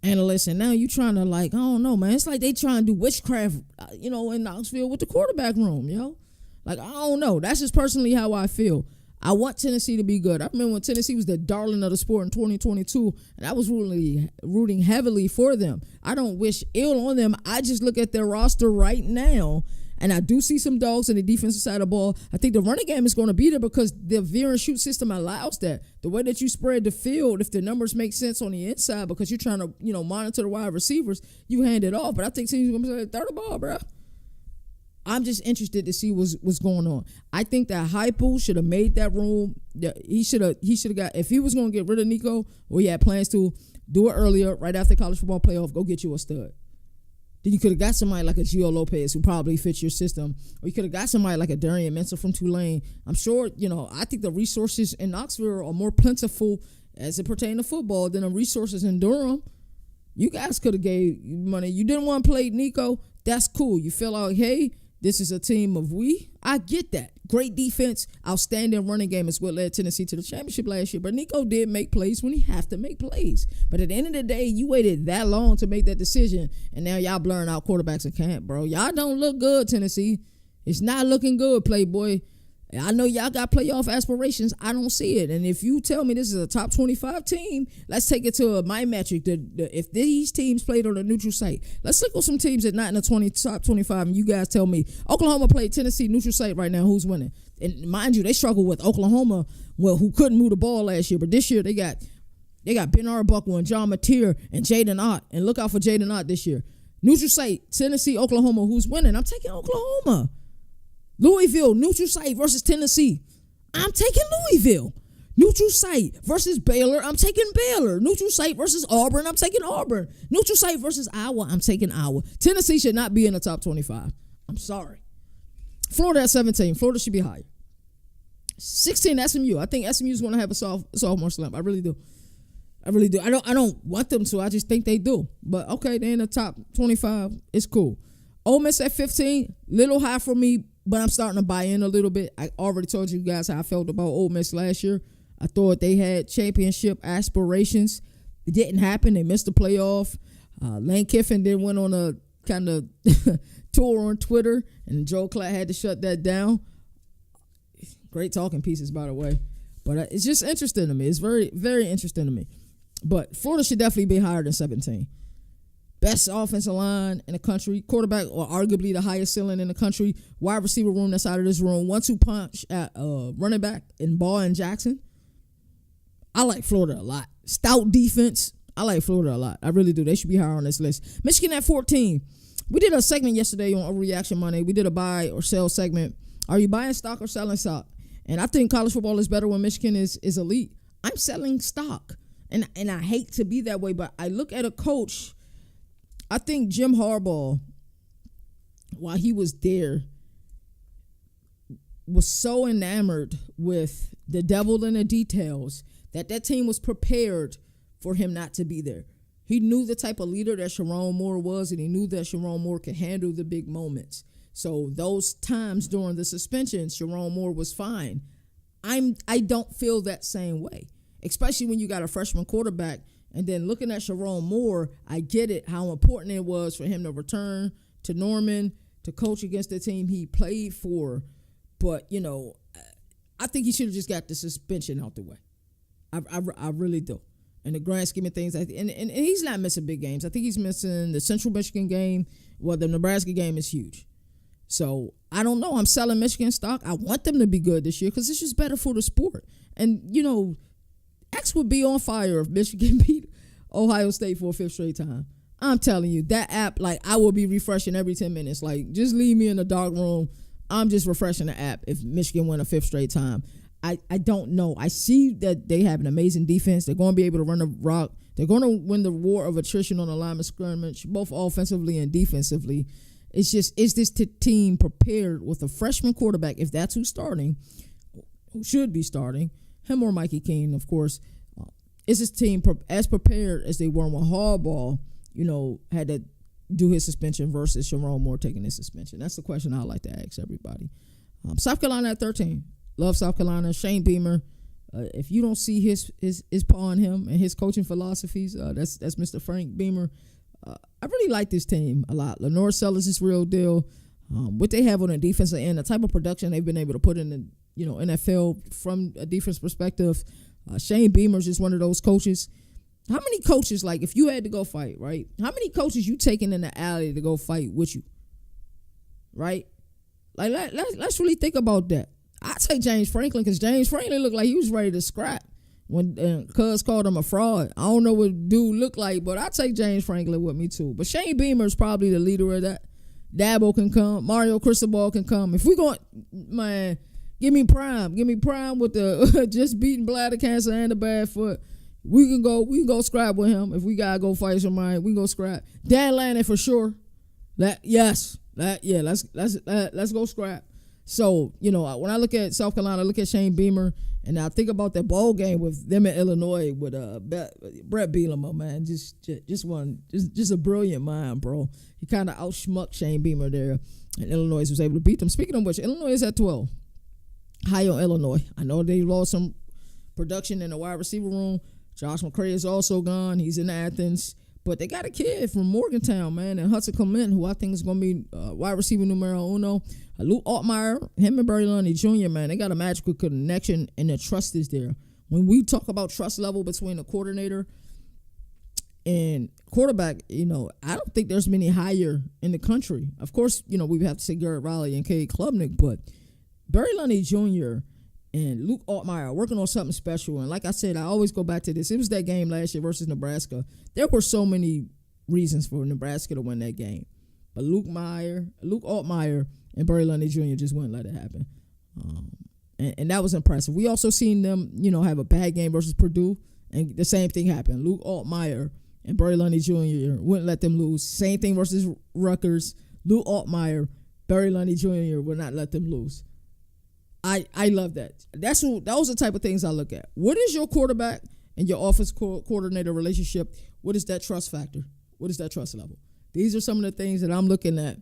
A: analyst, and now you trying to I don't know, man. It's like they trying to do witchcraft, in Knoxville with the quarterback room, yo. I don't know. That's just personally how I feel. I want Tennessee to be good. I remember when Tennessee was the darling of the sport in 2022, and I was rooting heavily for them. I don't wish ill on them. I just look at their roster right now, and I do see some dogs in the defensive side of the ball. I think the running game is going to be there because the veer and shoot system allows that. The way that you spread the field, if the numbers make sense on the inside because you're trying to, monitor the wide receivers, you hand it off. But I think teams are going to say, throw the ball, bro. I'm just interested to see what's going on. I think that Heupel should have made that room. He should have got, if he was going to get rid of Nico, or he had plans to, do it earlier, right after college football playoff, go get you a stud. Then you could have got somebody like a Gio Lopez who probably fits your system. Or you could have got somebody like a Darian Mensah from Tulane. I'm sure, I think the resources in Knoxville are more plentiful as it pertains to football than the resources in Durham. You guys could have gave money. You didn't want to play Nico. That's cool. You feel like, hey, this is a team of we. I get that. Great defense, outstanding running game is what led Tennessee to the championship last year. But Nico did make plays when he have to make plays. But at the end of the day, you waited that long to make that decision, and now y'all blurring out quarterbacks in camp, bro. Y'all don't look good, Tennessee. It's not looking good, Playboy. I know y'all got playoff aspirations. I don't see it. And if you tell me this is a top 25 team, let's take it to my metric. If these teams played on a neutral site, let's look at some teams that not in the top 25, and you guys tell me. Oklahoma played Tennessee neutral site right now. Who's winning? And mind you, they struggled with Oklahoma, who couldn't move the ball last year. But this year they got Ben Arbuckle and John Mateer and Jaden Ott. And look out for Jaden Ott this year. Neutral site, Tennessee, Oklahoma. Who's winning? I'm taking Oklahoma. Louisville, neutral site versus Tennessee. I'm taking Louisville. Neutral site versus Baylor. I'm taking Baylor. Neutral site versus Auburn. I'm taking Auburn. Neutral site versus Iowa. I'm taking Iowa. Tennessee should not be in the top 25. I'm sorry. Florida at 17. Florida should be higher. 16, SMU. I think SMU is going to have a sophomore slump. I really do. I don't want them to. I just think they do. But okay, they're in the top 25. It's cool. Ole Miss at 15. Little high for me, but I'm starting to buy in a little bit. I already told you guys how I felt about Ole Miss last year. I thought they had championship aspirations. It didn't happen. They missed the playoff. Lane Kiffin then went on a kind of tour on Twitter, and Joe Klatt had to shut that down. Great talking pieces, by the way. But it's just interesting to me. It's very, very interesting to me. But Florida should definitely be higher than 17. Best offensive line in the country. Quarterback, or arguably the highest ceiling in the country. Wide receiver room that's out of this room. 1-2 punch at running back in Ball and Jackson. I like Florida a lot. Stout defense. I like Florida a lot. I really do. They should be higher on this list. Michigan at 14. We did a segment yesterday on Overreaction Monday. We did a buy or sell segment. Are you buying stock or selling stock? And I think college football is better when Michigan is elite. I'm selling stock. And I hate to be that way, but I look at a coach. I think Jim Harbaugh, while he was there, was so enamored with the devil in the details that team was prepared for him not to be there. He knew the type of leader that Sharon Moore was, and he knew that Sharon Moore could handle the big moments. So those times during the suspension, Sharon Moore was fine. I don't feel that same way, especially when you got a freshman quarterback. And then looking at Sharon Moore, I get it, how important it was for him to return to Norman, to coach against the team he played for. But, I think he should have just got the suspension out the way. I really do. In the grand scheme of things, and he's not missing big games. I think he's missing the Central Michigan game. Well, the Nebraska game is huge. So, I don't know. I'm selling Michigan stock. I want them to be good this year because it's just better for the sport. And, X would be on fire if Michigan beat Ohio State for a fifth straight time. I'm telling you, that app, I will be refreshing every 10 minutes. Just leave me in the dark room. I'm just refreshing the app if Michigan win a fifth straight time. I don't know. I see that they have an amazing defense. They're going to be able to run the rock. They're going to win the war of attrition on the line of scrimmage, both offensively and defensively. It's just, is this team prepared with a freshman quarterback, if that's who's starting, who should be starting, him or Mikey Keene, of course, is his team as prepared as they were when Harbaugh, had to do his suspension versus Sharon Moore taking his suspension? That's the question I like to ask everybody. South Carolina at 13. Love South Carolina. Shane Beamer. If you don't see his paw in him and his coaching philosophies, that's Mr. Frank Beamer. I really like this team a lot. Lenore Sellers is real deal. What they have on the defensive end, the type of production they've been able to put in the NFL from a defense perspective. Shane Beamer's just one of those coaches. How many coaches, like if you had to go fight, right? How many coaches you taking in the alley to go fight with you, right? Like let's really think about that. I take James Franklin because James Franklin looked like he was ready to scrap when Cuz called him a fraud. I don't know what dude looked like, but I take James Franklin with me too. But Shane Beamer is probably the leader of that. Dabo can come. Mario Cristobal can come. If we going, man, give me Prime. Give me Prime with the just beating bladder cancer and the bad foot. We can go scrap with him. If we gotta go fight somebody, we can go scrap. Dan Lanning for sure. Let's go scrap. So, when I look at South Carolina, I look at Shane Beamer, and I think about that bowl game with them in Illinois with Brett Bielema, man. Just a brilliant mind, bro. He kind of outschmucked Shane Beamer there, and Illinois was able to beat them. Speaking of which, Illinois is at 12. High on Illinois. I know they lost some production in the wide receiver room. Josh McCray is also gone. He's in Athens. But they got a kid from Morgantown, man, and Hudson Clement, who I think is going to be wide receiver numero uno. Luke Altmaier, him and Barry Lundy Jr., man, they got a magical connection, and the trust is there. When we talk about trust level between a coordinator and quarterback, I don't think there's many higher in the country. Of course, we have to say Garrett Riley and Cade Klubnik, but Barry Lundy Jr. and Luke Altmaier are working on something special. And like I said, I always go back to this. It was that game last year versus Nebraska. There were so many reasons for Nebraska to win that game. But Luke Altmaier, and Barry Lundy Jr. just wouldn't let it happen. And that was impressive. We also seen them, have a bad game versus Purdue, and the same thing happened. Luke Altmaier and Barry Lundy Jr. wouldn't let them lose. Same thing versus Rutgers. Luke Altmaier, Barry Lundy Jr. would not let them lose. I love that. Those are the type of things I look at. What is your quarterback and your offense coordinator relationship? What is that trust factor? What is that trust level? These are some of the things that I'm looking at.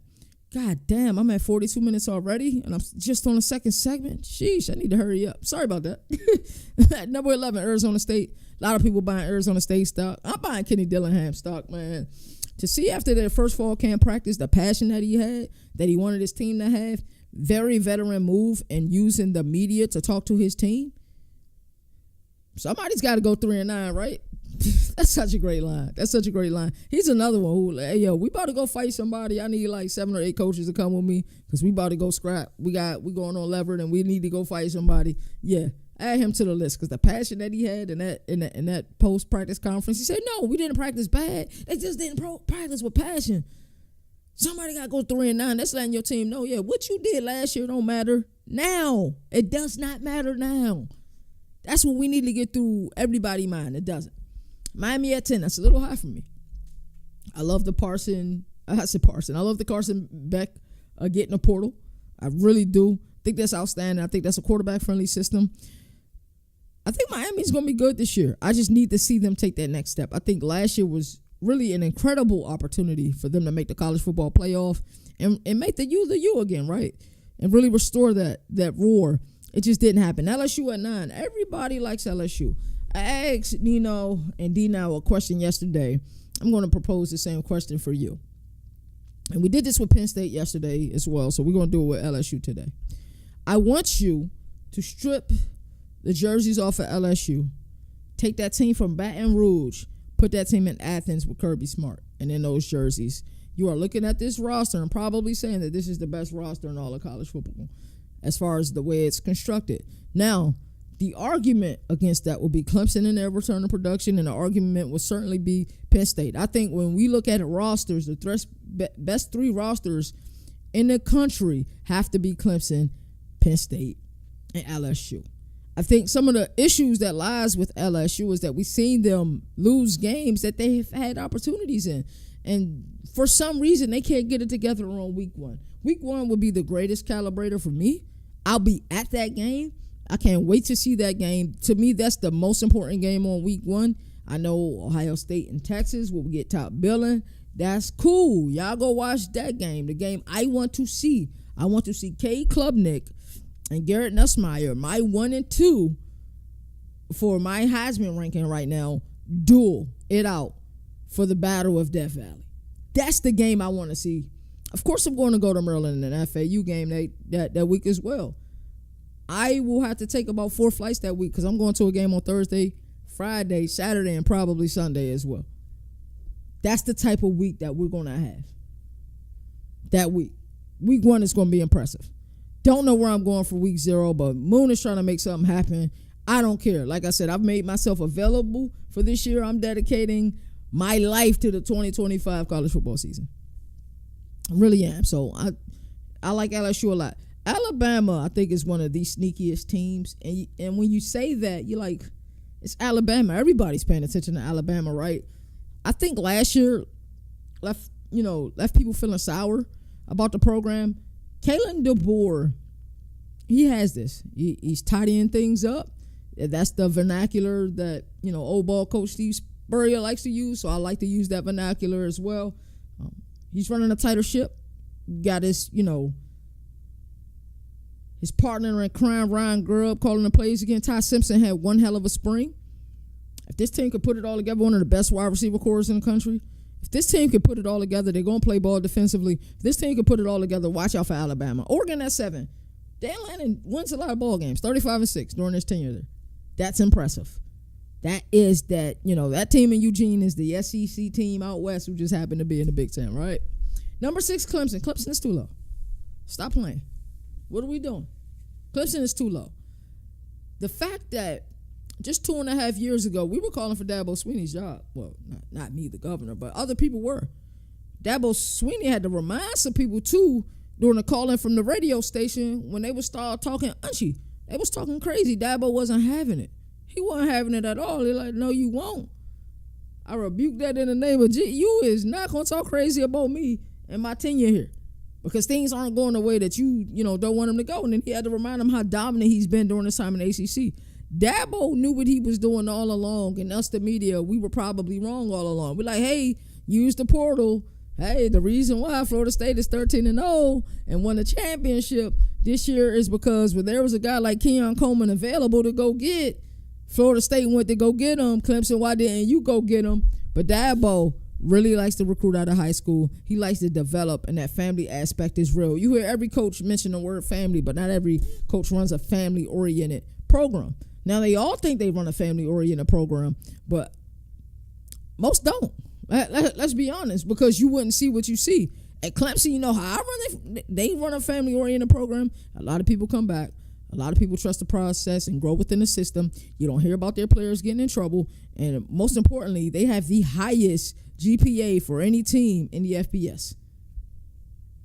A: God damn, I'm at 42 minutes already, and I'm just on the second segment. Sheesh, I need to hurry up. Sorry about that. Number 11, Arizona State. A lot of people buying Arizona State stock. I'm buying Kenny Dillingham stock, man. To see after their first fall camp practice, the passion that he had, that he wanted his team to have, very veteran move and using the media to talk to his team. Somebody's got to go 3-9, right? That's such a great line. He's another one who, hey, yo, we about to go fight somebody. I need like 7 or 8 coaches to come with me because we about to go scrap. We going on Leverett and we need to go fight somebody. Yeah, add him to the list because the passion that he had in that post-practice conference, he said, no, we didn't practice bad. They just didn't practice with passion. Somebody got to go 3-9. That's letting your team know, yeah, what you did last year don't matter now. It does not matter now. That's what we need to get through everybody's mind. It doesn't. Miami at 10. That's a little high for me. I love the I love the Carson Beck getting a portal. I really do. Think that's outstanding. I think that's a quarterback-friendly system. I think Miami's going to be good this year. I just need to see them take that next step. I think last year was really an incredible opportunity for them to make the college football playoff and make the U again, right? And really restore that roar. It just didn't happen. LSU at 9. Everybody likes LSU. I asked Nino and D-Now a question yesterday. I'm going to propose the same question for you. And we did this with Penn State yesterday as well, so we're going to do it with LSU today. I want you to strip the jerseys off of LSU, take that team from Baton Rouge, put that team in Athens with Kirby Smart, and in those jerseys, you are looking at this roster and probably saying that this is the best roster in all of college football as far as the way it's constructed. Now, the argument against that will be Clemson in their return to production, and the argument will certainly be Penn State. I think when we look at rosters, the best 3 rosters in the country have to be Clemson, Penn State, and LSU. I think some of the issues that lies with LSU is that we've seen them lose games that they have had opportunities in. And for some reason, they can't get it together on week 1. Week 1 would be the greatest calibrator for me. I'll be at that game. I can't wait to see that game. To me, that's the most important game on week 1. I know Ohio State and Texas will get top billing. That's cool. Y'all go watch that game. The game I want to see. I want to see Cade Klubnik and Garrett Nussmeier, my 1 and 2 for my Heisman ranking right now, duel it out for the Battle of Death Valley. That's the game I want to see. Of course, I'm going to go to Maryland in an FAU game that week as well. I will have to take about 4 flights that week because I'm going to a game on Thursday, Friday, Saturday, and probably Sunday as well. That's the type of week that we're going to have. That week. Week 1 is going to be impressive. Don't know where I'm going for week 0, but Moon is trying to make something happen. I don't care. Like I said, I've made myself available for this year. I'm dedicating my life to the 2025 college football season. I really am. So I like LSU a lot. Alabama, I think, is one of the sneakiest teams. And when you say that, you're like, it's Alabama. Everybody's paying attention to Alabama, right? I think last year left people feeling sour about the program. Kalen DeBoer, he has this. He's tidying things up. That's the vernacular that, old ball coach Steve Spurrier likes to use, so I like to use that vernacular as well. He's running a tighter ship. Got his partner in crime, Ryan Grubb, calling the plays again. Ty Simpson had one hell of a spring. If this team could put it all together, one of the best wide receiver corps in the country. If this team could put it all together, they're going to play ball defensively. If this team could put it all together, watch out for Alabama. Oregon at 7. Dan Lannon wins a lot of ball games, 35-6 during his tenure there. That's impressive. That is that team in Eugene is the SEC team out west who just happened to be in the Big Ten, right? Number 6, Clemson. Clemson is too low. Stop playing. What are we doing? Clemson is too low. The fact that just 2.5 years ago, we were calling for Dabo Swinney's job. Well, not me, the governor, but other people were. Dabo Swinney had to remind some people, too, during the call-in from the radio station when they would start talking unchy. They was talking crazy. Dabo wasn't having it. He wasn't having it at all. They're like, no, you won't. I rebuke that in the name of you is not going to talk crazy about me and my tenure here because things aren't going the way that you don't want him to go. And then he had to remind him how dominant he's been during his time in the ACC. Dabo knew what he was doing all along, and us, the media, we were probably wrong all along. We're like, hey, use the portal. Hey, the reason why Florida State is 13-0 and won the championship this year is because when there was a guy like Keon Coleman available to go get, Florida State went to go get him. Clemson, why didn't you go get him? But Dabo really likes to recruit out of high school. He likes to develop, and that family aspect is real. You hear every coach mention the word family, but not every coach runs a family-oriented program. Now, they all think they run a family-oriented program, but most don't. Let's be honest, because you wouldn't see what you see. At Clemson, you know how I run it. They run a family-oriented program. A lot of people come back. A lot of people trust the process and grow within the system. You don't hear about their players getting in trouble. And most importantly, they have the highest GPA for any team in the FBS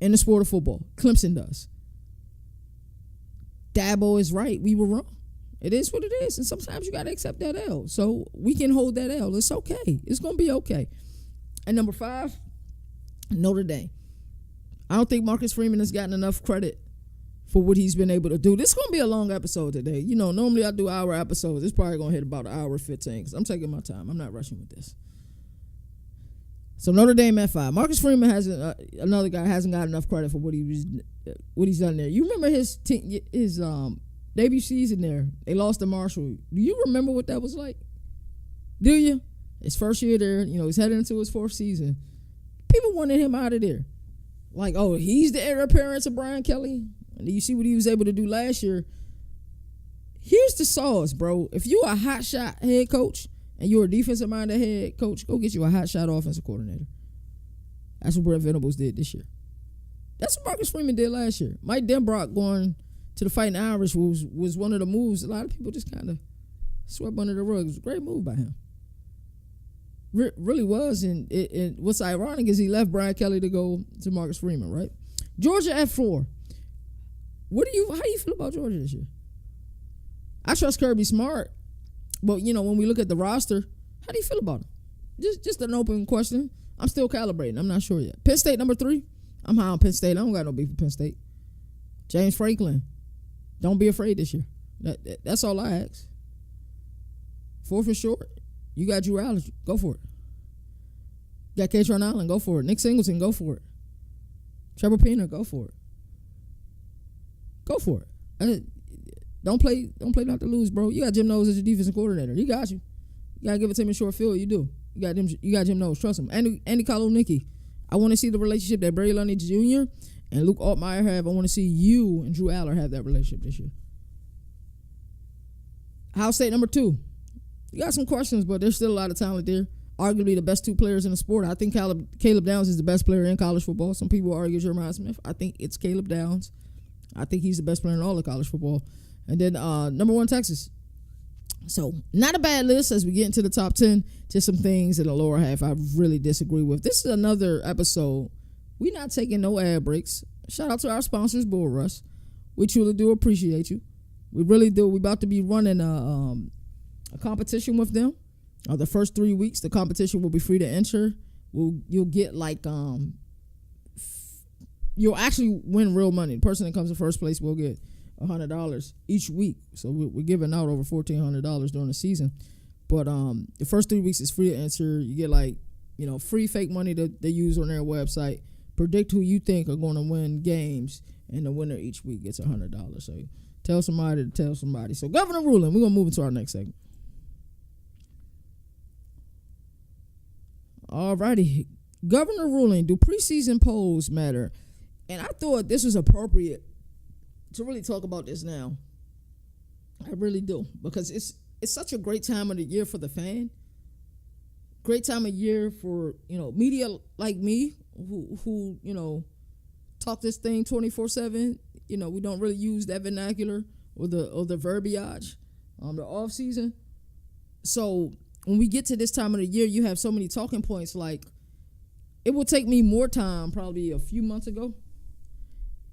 A: in the sport of football. Clemson does. Dabo is right. We were wrong. It is what it is. And sometimes you got to accept that L. So we can hold that L. It's okay. It's going to be okay. And number 5, Notre Dame. I don't think Marcus Freeman has gotten enough credit for what he's been able to do. This is going to be a long episode today. Normally I do hour episodes. It's probably going to hit about 1:15 because I'm taking my time. I'm not rushing with this. So Notre Dame at 5. Marcus Freeman another guy hasn't got enough credit for what he's done there. You remember his debut season there? They lost to Marshall. Do you remember what that was like? Do you? His first year there, he's heading into his 4th season. People wanted him out of there. Like, oh, he's the heir apparent of Brian Kelly. And you see what he was able to do last year. Here's the sauce, bro. If you're a hot shot head coach and you're a defensive minded head coach, go get you a hot shot offensive coordinator. That's what Brent Venables did this year. That's what Marcus Freeman did last year. Mike Denbrock going to the Fighting Irish was one of the moves. A lot of people just kind of swept under the rug. It was a great move by him. Really was. And what's ironic is he left Brian Kelly to go to Marcus Freeman, right? Georgia at 4. How do you feel about Georgia this year? I trust Kirby Smart, but when we look at the roster, how do you feel about him? Just an open question. I'm still calibrating. I'm not sure yet. Penn State number 3. I'm high on Penn State. I don't got no beef with Penn State. James Franklin, don't be afraid this year. That's all I ask. 4th and short, you got Drew Allen, go for it. You got Katron Allen, go for it. Nick Singleton, go for it. Trevor Pena, go for it. Go for it. Don't play not to lose, bro. You got Jim Knowles as your defensive coordinator. He got you. You gotta give it to him in short field. You do. You got Jim Knowles. Trust him. Andy Kalonicky. I want to see the relationship that Brady Lundy Jr. and Luke Altmaier have. I want to see you and Drew Aller have that relationship this year. Ohio State number 2. You got some questions, but there's still a lot of talent there. Arguably the best 2 players in the sport. I think Caleb Downs is the best player in college football. Some people argue Jeremiah Smith. I think it's Caleb Downs. I think he's the best player in all of college football. And then number 1, Texas. So not a bad list as we get into the top 10. Just some things in the lower half I really disagree with. This is another episode. We're not taking no ad breaks. Shout out to our sponsors, Bull Rush. We truly do appreciate you. We really do. We're about to be running a competition with them. The first 3 weeks, the competition will be free to enter. You'll get you'll actually win real money. The person that comes in first place will get $100 each week. So we're giving out over $1,400 during the season. But the first 3 weeks is free to enter. You get free fake money that they use on their website. Predict who you think are going to win games, and the winner each week gets $100. So tell somebody to tell somebody. So governor ruling. We're gonna move into our next segment. Alrighty, governor ruling. Do preseason polls matter? And I thought this was appropriate to really talk about this now. I really do, because it's such a great time of the year for the fan. Great time of year for media like me who talk this thing 24/7. We don't really use that vernacular or the verbiage the off season. So when we get to this time of the year, you have so many talking points. Like, it will take me more time, probably a few months ago,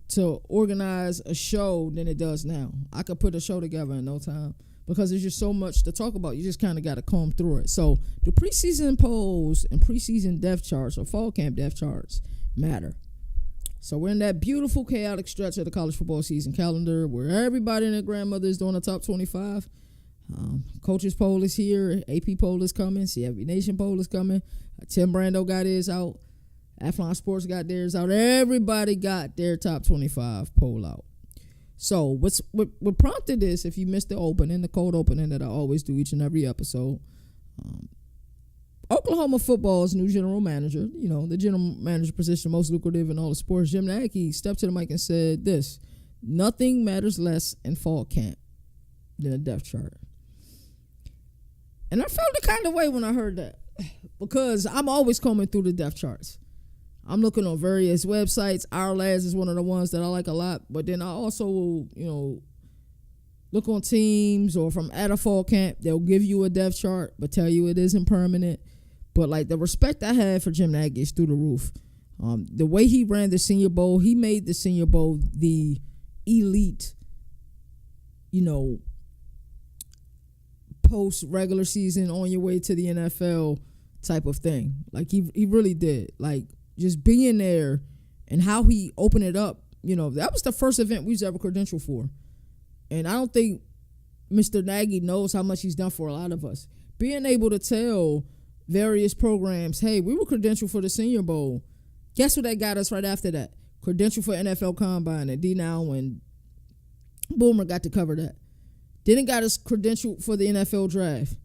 A: to organize a show than it does now. I could put a show together in no time because there's just so much to talk about. You just kind of got to comb through it. So do preseason polls and preseason depth charts or fall camp depth charts matter? So we're in that beautiful, chaotic stretch of the college football season calendar where everybody and their grandmother is doing the top 25. Coaches poll is here. AP poll is coming. CFB Nation poll is coming. Tim Brando got his out. Athlon Sports got theirs out. Everybody got their top 25 poll out. So what prompted this, if you missed the cold opening that I always do each and every episode, Oklahoma football's new general manager, the general manager position most lucrative in all the sports, Jim Nagy, stepped to the mic and said this: nothing matters less in fall camp than a depth chart. And I felt the kind of way when I heard that, because I'm always combing through the depth charts. I'm looking on various websites. Our Lads is one of the ones that I like a lot. But then I also will, look on teams or from at a fall camp. They'll give you a depth chart, but tell you it isn't permanent. But like, the respect I have for Jim Nagy is through the roof. The way he ran the Senior Bowl, he made the Senior Bowl the elite, post regular season on your way to the NFL type of thing. Like, he really did. Like, just being there and how he opened it up, that was the first event we was ever credentialed for. And I don't think Mr. Nagy knows how much he's done for a lot of us. Being able to tell various programs, hey, we were credentialed for the Senior Bowl. Guess what that got us right after that? Credentialed for NFL Combine. And D-Now and Boomer got to cover that. Then it got us credentialed for the NFL Draft.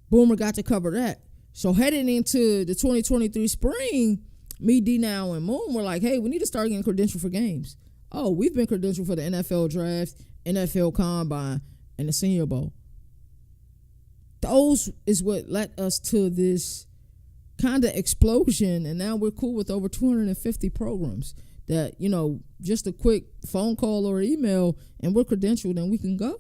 A: Boomer got to cover that. So heading into the 2023 spring, me, D-Now, and Moon were like, hey, we need to start getting credentialed for games. Oh, we've been credentialed for the NFL Draft, NFL Combine, and the Senior Bowl. Those is what led us to this kind of explosion, and now we're cool with over 250 programs that, just a quick phone call or email, and we're credentialed and we can go.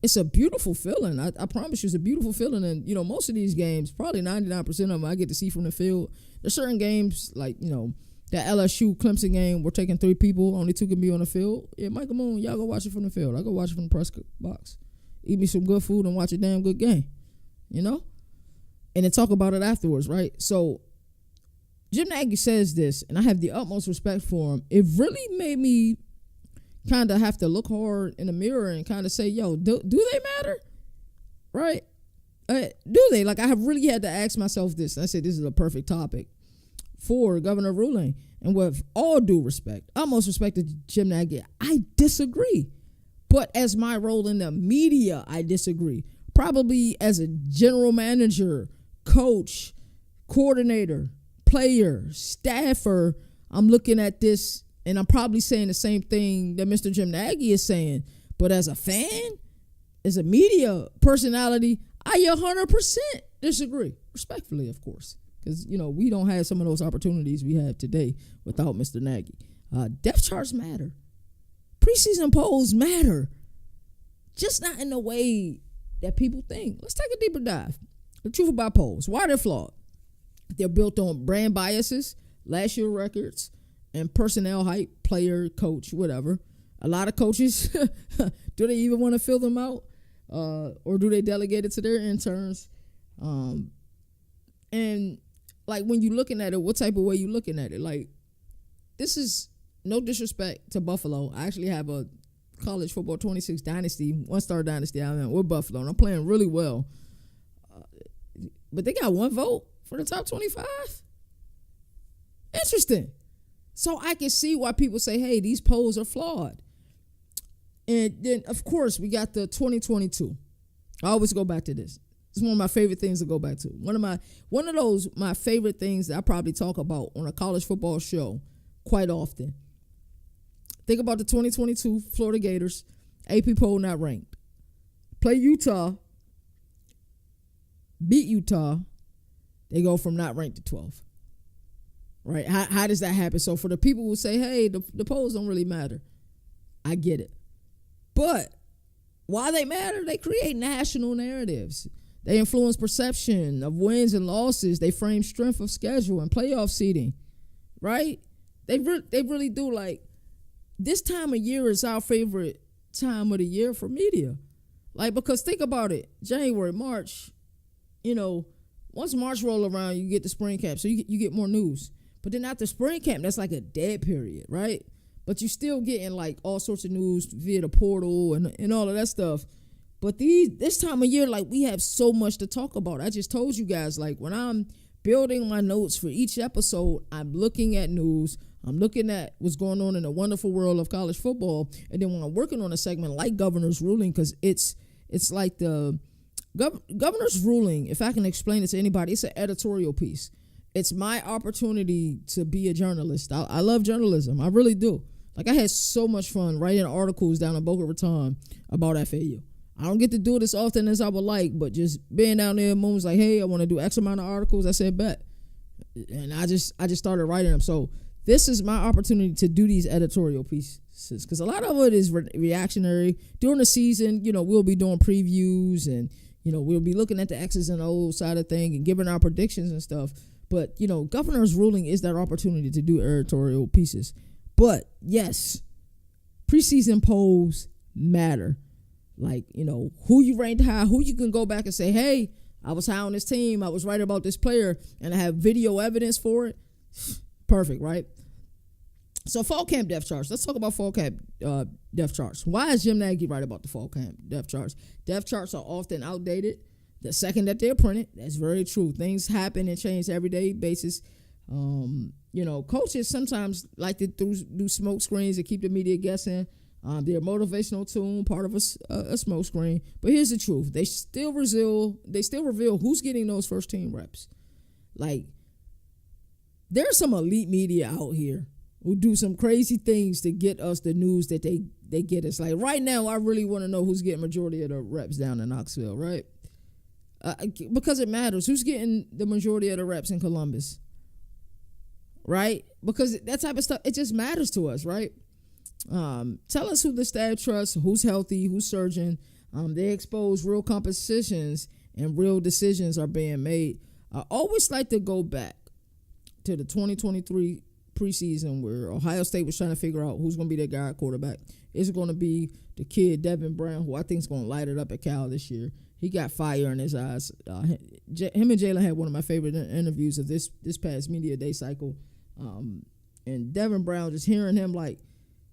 A: It's a beautiful feeling. I promise you, it's a beautiful feeling. And, most of these games, probably 99% of them, I get to see from the field. There's certain games, like, that LSU Clemson game, we're taking 3 people, only 2 can be on the field. Yeah, Mike, come on, y'all go watch it from the field. I go watch it from the press box. Eat me some good food and watch a damn good game, And then talk about it afterwards, right? So Jim Nagy says this, and I have the utmost respect for him. It really made me kind of have to look hard in the mirror and kind of say, yo, do they matter? Right? Do they? Like, I have really had to ask myself this. I said, this is a perfect topic for governor ruling. And with all due respect, utmost respect to Jim Nagy, I disagree. But as my role in the media, I disagree. Probably as a general manager, coach, coordinator, player, staffer, I'm looking at this and I'm probably saying the same thing that Mr. Jim Nagy is saying. But as a fan, as a media personality, I 100% disagree. Respectfully, of course. Because, we don't have some of those opportunities we have today without Mr. Nagy. Depth charts matter. Preseason polls matter. Just not in the way that people think. Let's take a deeper dive. The truth about polls. Why they're flawed? They're built on brand biases, last year records, and personnel hype, player, coach, whatever. A lot of coaches, do they even want to fill them out? Or do they delegate it to their interns? And like when you're looking at it, what type of way you looking at it? Like, this is no disrespect to Buffalo. I actually have a college football 26 dynasty, one-star dynasty out there with Buffalo, and I'm playing really well. But they got one vote for the top 25? Interesting. So I can see why people say, hey, these polls are flawed. And then, of course, we got the 2022. I always go back to this. It's one of my favorite things to go back to. One of those my favorite things that I probably talk about on a college football show quite often. Think about the 2022 Florida Gators, AP poll not ranked. Play Utah, beat Utah, they go from not ranked to 12. Right? How does that happen? So for the people who say, hey, the polls don't really matter, I get it. But why they matter, they create national narratives. They influence perception of wins and losses. They frame strength of schedule and playoff seeding, right? They really do. Like, this time of year is our favorite time of the year for media. Like, because think about it, January, March, once March roll around, you get the spring camp, so you get more news. But then after spring camp, that's like a dead period, right? But you're still getting like all sorts of news via the portal and all of that stuff. But this time of year, like, we have so much to talk about. I just told you guys, like, when I'm building my notes for each episode, I'm looking at news. I'm looking at what's going on in the wonderful world of college football. And then when I'm working on a segment like Governor's Ruling, because it's like the Governor's Ruling, if I can explain it to anybody, it's an editorial piece. It's my opportunity to be a journalist. I love journalism. I really do. Like, I had so much fun writing articles down in Boca Raton about FAU. I don't get to do it as often as I would like, but just being down there in moments like, hey, I want to do X amount of articles, I said, bet. And I just started writing them. So this is my opportunity to do these editorial pieces, because a lot of it is reactionary. During the season, we'll be doing previews and, we'll be looking at the X's and O's side of thing and giving our predictions and stuff. But, Governor's Ruling is that opportunity to do editorial pieces. But, yes, preseason polls matter. Like, who you ranked high, who you can go back and say, hey, I was high on this team, I was right about this player, and I have video evidence for it. Perfect, right? So fall camp depth charts. Let's talk about fall camp depth charts. Why is Jim Nagy right about the fall camp depth charts? Depth charts are often outdated the second that they're printed. That's very true. Things happen and change everyday basis. Coaches sometimes like to do smoke screens to keep the media guessing. They're a motivational tool, part of a smoke screen. But here's the truth. They still reveal who's getting those first team reps. Like, there's some elite media out here who do some crazy things to get us the news that they get us. Like, right now, I really want to know who's getting majority of the reps down in Knoxville, right? Because it matters. Who's getting the majority of the reps in Columbus? Right? Because that type of stuff, it just matters to us, right? Tell us who the staff trusts, who's healthy, who's surging. They expose real compositions and real decisions are being made. I always like to go back to the 2023 preseason where Ohio State was trying to figure out who's going to be their guard quarterback. Is it going to be the kid, Devin Brown, who I think is going to light it up at Cal this year? He got fire in his eyes. Him and Jalen had one of my favorite interviews of this past media day cycle. And Devin Brown, just hearing him, like,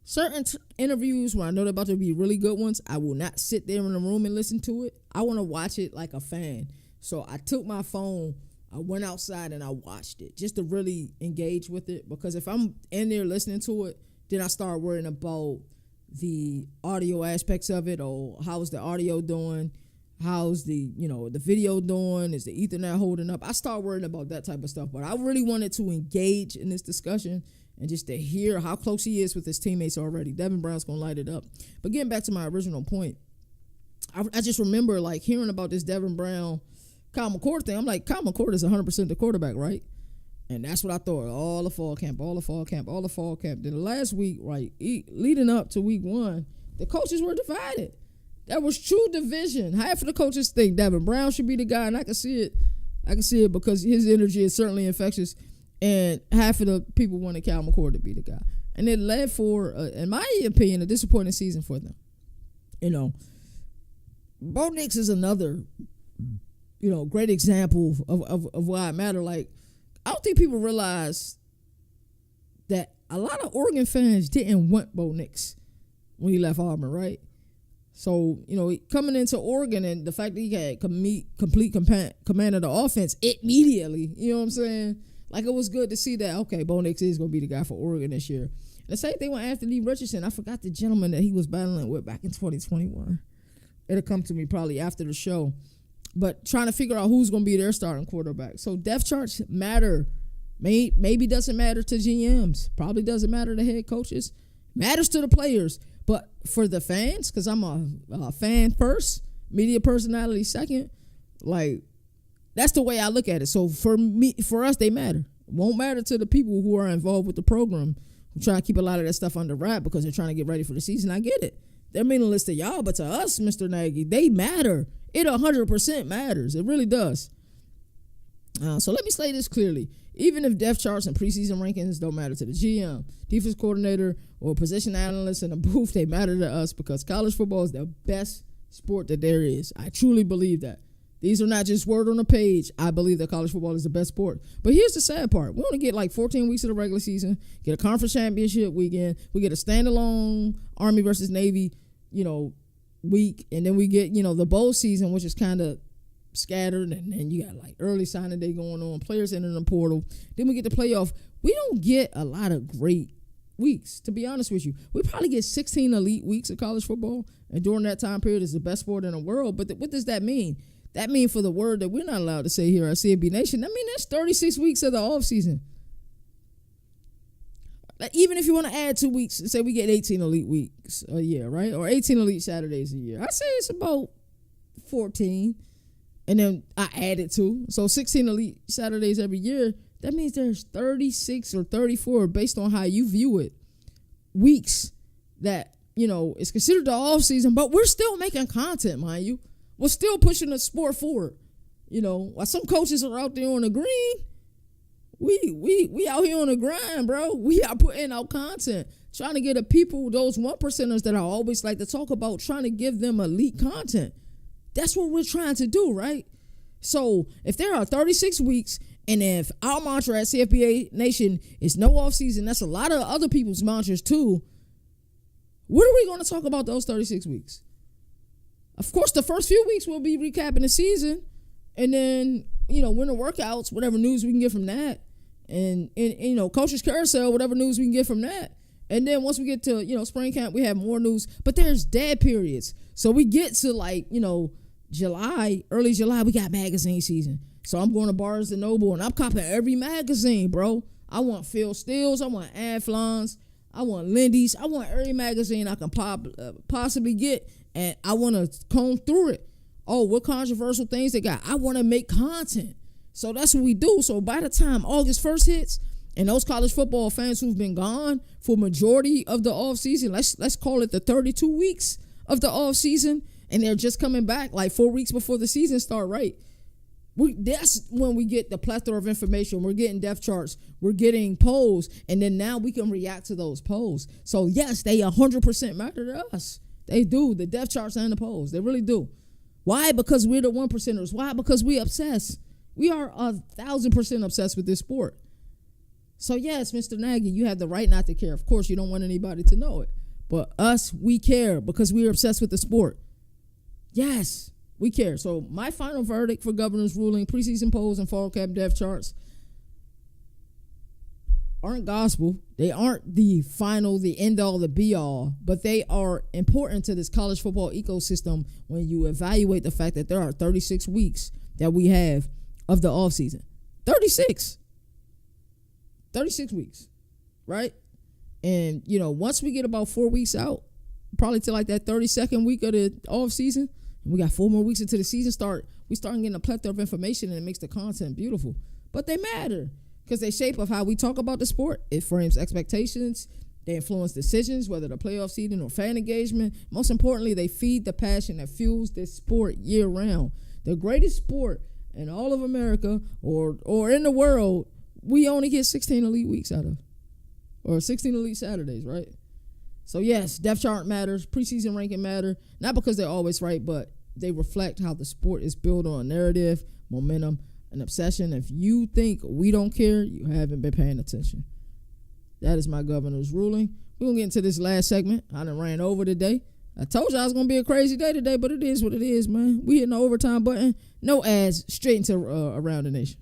A: Certain interviews where I know they're about to be really good ones, I will not sit there in the room and listen to it. I want to watch it like a fan. So I took my phone, I went outside and I watched it just to really engage with it. Because if I'm in there listening to it, then I start worrying about the audio aspects of it, or how's the audio doing, how's the video doing, is the Ethernet holding up. I start worrying about that type of stuff. But I really wanted to engage in this discussion and just to hear how close he is with his teammates already. Devin Brown's gonna light it up. But getting back to my original point, I just remember like hearing about this Devin Brown Kyle McCord thing. I'm like, Kyle McCord is 100% the quarterback, right? And that's what I thought. All the fall camp. Then the last week, right, leading up to week 1, the coaches were divided. That was true division. Half of the coaches think Devin Brown should be the guy, and I can see it because his energy is certainly infectious. And half of the people wanted Kyle McCord to be the guy. And it led for, in my opinion, a disappointing season for them. Bo Nix is another great example of why it mattered. Like, I don't think people realize that a lot of Oregon fans didn't want Bo Nix when he left Auburn, right? So, coming into Oregon and the fact that he had complete command of the offense immediately, you know what I'm saying? Like, it was good to see that, okay, Bo Nix is going to be the guy for Oregon this year. And the same thing with Anthony Richardson. I forgot the gentleman that he was battling with back in 2021. It'll come to me probably after the show. But trying to figure out who's going to be their starting quarterback. So depth charts matter. Maybe doesn't matter to GMs. Probably doesn't matter to head coaches. Matters to the players. But for the fans, because I'm a fan first, media personality second, like, that's the way I look at it. So for us, they matter. Won't matter to the people who are involved with the program, who try to keep a lot of that stuff under wrap because they're trying to get ready for the season. I get it. They're meaningless to y'all, but to us, Mr. Nagy, they matter. It 100% matters. It really does. So let me say this clearly. Even if depth charts and preseason rankings don't matter to the GM, defense coordinator, or position analyst in the booth, they matter to us because college football is the best sport that there is. I truly believe that. These are not just word on a page. I believe that college football is the best sport. But here's the sad part. We only get like 14 weeks of the regular season, get a conference championship weekend, we get a standalone Army versus Navy, week, and then we get, the bowl season, which is kind of scattered, and then you got like early signing day going on, players entering the portal. Then we get the playoff. We don't get a lot of great weeks, to be honest with you. We probably get 16 elite weeks of college football, and during that time period is the best sport in the world. But what does that mean? That means for the word that we're not allowed to say here at CFB Nation, that's 36 weeks of the offseason. Even if you want to add 2 weeks, say we get 18 elite weeks a year, right? Or 18 elite Saturdays a year. I say it's about 14. And then I added 2. So 16 elite Saturdays every year. That means there's 36 or 34, based on how you view it, weeks that, is considered the off season, but we're still making content, mind you. We're still pushing the sport forward. While some coaches are out there on the green, we out here on the grind, bro. We are putting out content, trying to get the people, those 1%ers that I always like to talk about, trying to give them elite content. That's what we're trying to do, right? So if there are 36 weeks, and if our mantra at CFB Nation is no off season, that's a lot of other people's mantras too. What are we going to talk about those 36 weeks? Of course, the first few weeks we'll be recapping the season, and then, winter workouts, whatever news we can get from that, and coaches carousel, whatever news we can get from that. And then once we get to, spring camp, we have more news, but there's dead periods. So we get to July, early July, we got magazine season. So I'm going to Barnes & Noble, and I'm copping every magazine, bro. I want Phil Steele's, I want Adflons, I want Lindy's, I want every magazine I can possibly get, and I want to comb through it. Oh, what controversial things they got? I want to make content. So that's what we do. So by the time August 1st hits, and those college football fans who've been gone for majority of the offseason, let's call it the 32 weeks of the offseason, and they're just coming back like 4 weeks before the season start, right? That's when we get the plethora of information. We're getting depth charts. We're getting polls. And then now we can react to those polls. So, yes, they 100% matter to us. They do, the depth charts and the polls. They really do. Why? Because we're the 1%ers. Why? Because we obsess. We are 1,000% obsessed with this sport. So yes, Mr. Nagy, you have the right not to care. Of course, you don't want anybody to know it. But us, we care because we are obsessed with the sport. Yes, we care. So my final verdict for governor's ruling, preseason polls and fall camp depth charts aren't gospel. They aren't the final, the end all, the be all, but they are important to this college football ecosystem when you evaluate the fact that there are 36 weeks that we have of the offseason. 36 weeks, right? And, once we get about 4 weeks out, probably to like that 32nd week of the offseason, and we got 4 more weeks until the season start, we start getting a plethora of information, and it makes the content beautiful. But they matter because they shape of how we talk about the sport. It frames expectations. They influence decisions, whether the playoff seeding or fan engagement. Most importantly, they feed the passion that fuels this sport year round. The greatest sport in all of America or in the world, we only get 16 elite weeks out of. Or 16 elite Saturdays, right? So yes, depth chart matters, preseason ranking matter, not because they're always right, but they reflect how the sport is built on narrative, momentum, and obsession. If you think we don't care, you haven't been paying attention. That is my governor's ruling. We're going to get into this last segment. I done ran over today. I told you I was going to be a crazy day today, but it is what it is, man. We hitting the overtime button. No ads, straight into Around the Nation.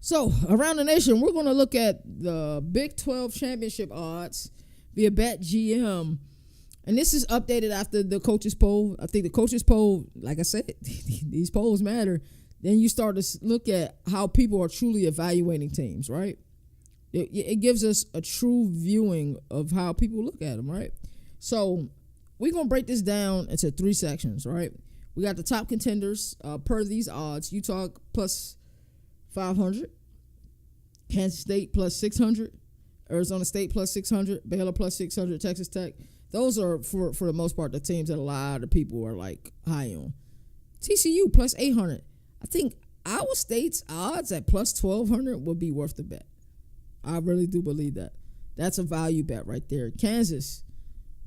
A: So, Around the Nation, we're going to look at the Big 12 championship odds via BetGM. And this is updated after the coaches poll. I think the coaches poll, like I said, these polls matter. Then you start to look at how people are truly evaluating teams, right? It gives us a true viewing of how people look at them, right? So we're going to break this down into 3 sections, right? We got the top contenders per these odds. Utah plus 500, Kansas State plus 600, Arizona State plus 600, Baylor plus 600, Texas Tech. Those are, for the most part, the teams that a lot of people are, like, high on. TCU plus 800. I think Iowa State's odds at plus 1,200 would be worth the bet. I really do believe that. That's a value bet right there. Kansas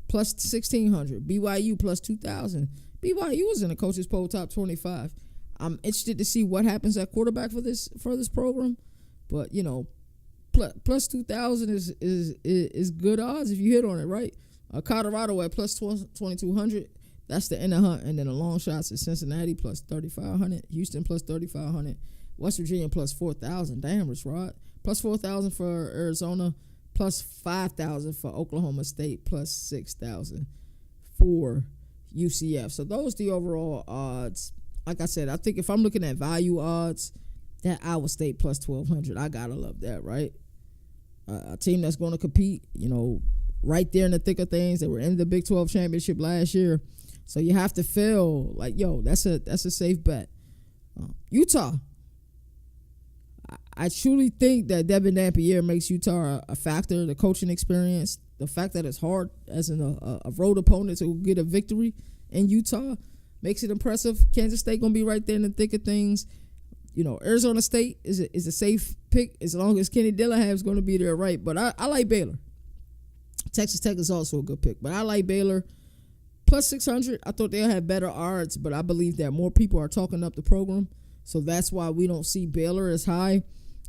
A: plus 1,600. BYU plus 2,000. BYU was in the coaches poll top 25. I'm interested to see what happens at quarterback for this program, but plus 2,000 is good odds if you hit on it, right? Colorado at plus 2,200. That's the inner hunt, and then the long shots at Cincinnati plus 3,500, Houston plus 3,500, West Virginia plus 4,000. Damn, Rich Rod. Plus 4,000 for Arizona, plus 5,000 for Oklahoma State, plus 6,000 for UCF. So those are the overall odds. Like I said, I think if I'm looking at value odds, that Iowa State plus 1,200, I gotta love that, right? A team that's going to compete, right there in the thick of things. They were in the Big 12 championship last year, so you have to feel like, that's a safe bet. Utah, I truly think that Devin Napier makes Utah a factor. The coaching experience, the fact that it's hard as a road opponent to get a victory in Utah makes it impressive. Kansas State going to be right there in the thick of things. Arizona State is a safe pick as long as Kenny Dillingham is going to be there, right? But I like Baylor. Texas Tech is also a good pick, but I like Baylor. Plus 600, I thought they'll have better odds, but I believe that more people are talking up the program, so that's why we don't see Baylor as high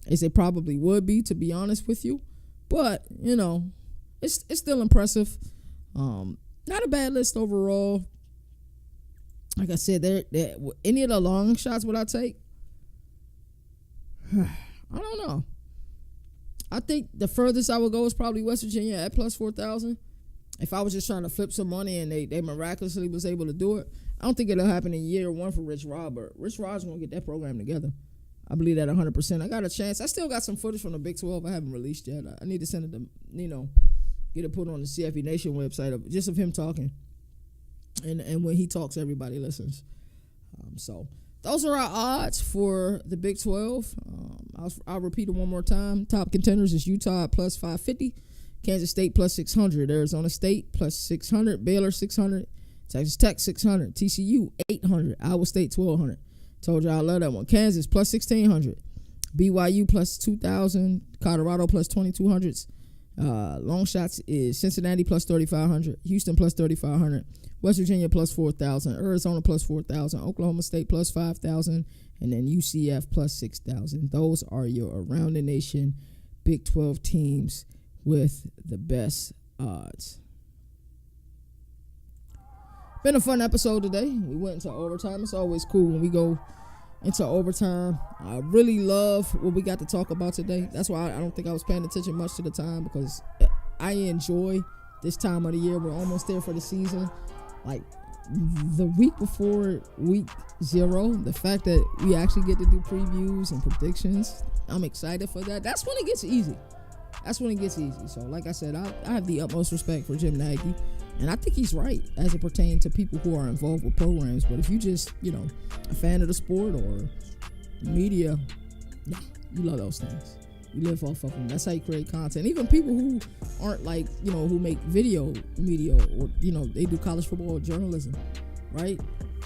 A: as they probably would be, to be honest with you. But, it's still impressive. Not a bad list overall. Like I said, any of the long shots would I take? I don't know. I think the furthest I would go is probably West Virginia at plus 4,000. If I was just trying to flip some money and they miraculously was able to do it, I don't think it'll happen in year one for Rich Rod, but Rich Rod's going to get that program together. I believe that 100%. I got a chance. I still got some footage from the Big 12 I haven't released yet. I need to send it to, get it put on the CFB Nation website of him talking. And when he talks, everybody listens. So those are our odds for the Big 12. I'll repeat it one more time. Top contenders is Utah at plus 550, Kansas State plus 600, Arizona State plus 600, Baylor 600, Texas Tech 600, TCU 800, Iowa State 1,200. Told you I love that one. Kansas plus 1,600, BYU plus 2,000, Colorado plus 2,200, Long shots is Cincinnati plus 3,500, Houston plus 3,500, West Virginia plus 4,000, Arizona plus 4,000, Oklahoma State plus 5,000, and then UCF plus 6,000. Those are your around the nation Big 12 teams with the best odds. Been a fun episode today. We went into overtime. It's always cool when we go into overtime. I really love what we got to talk about today. That's why I don't think I was paying attention much to the time, because I enjoy this time of the year. We're almost there for the season. Like the week before week 0, the fact that we actually get to do previews and predictions, I'm excited for that. That's when it gets easy. So like I said, I have the utmost respect for Jim Nagy. And I think he's right as it pertains to people who are involved with programs. But if you just, a fan of the sport or media, yeah, you love those things. You live off of them. That's how you create content. Even people who aren't like, who make video media or, they do college football journalism, right?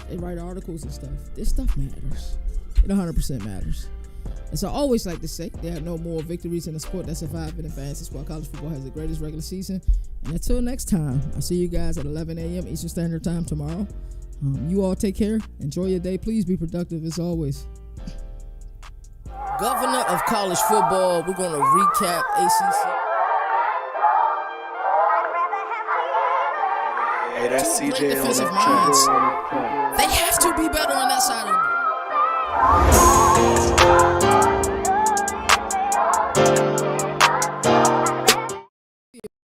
A: They write articles and stuff. This stuff matters. It 100% matters. And so I always like to say there are no more victories in the sport that survive and advance. That's why college football has the greatest regular season. And until next time, I'll see you guys at 11 a.m. Eastern Standard Time tomorrow. You all take care. Enjoy your day. Please be productive as always. Governor of college football, we're going to recap ACC.
B: Hey, that's CJ
A: great defensive minds. They have to be better on that side of the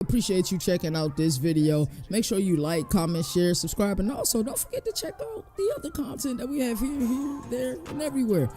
A: Appreciate you checking out this video. Make sure you like, comment, share, subscribe, and also don't forget to check out the other content that we have here, there, and everywhere.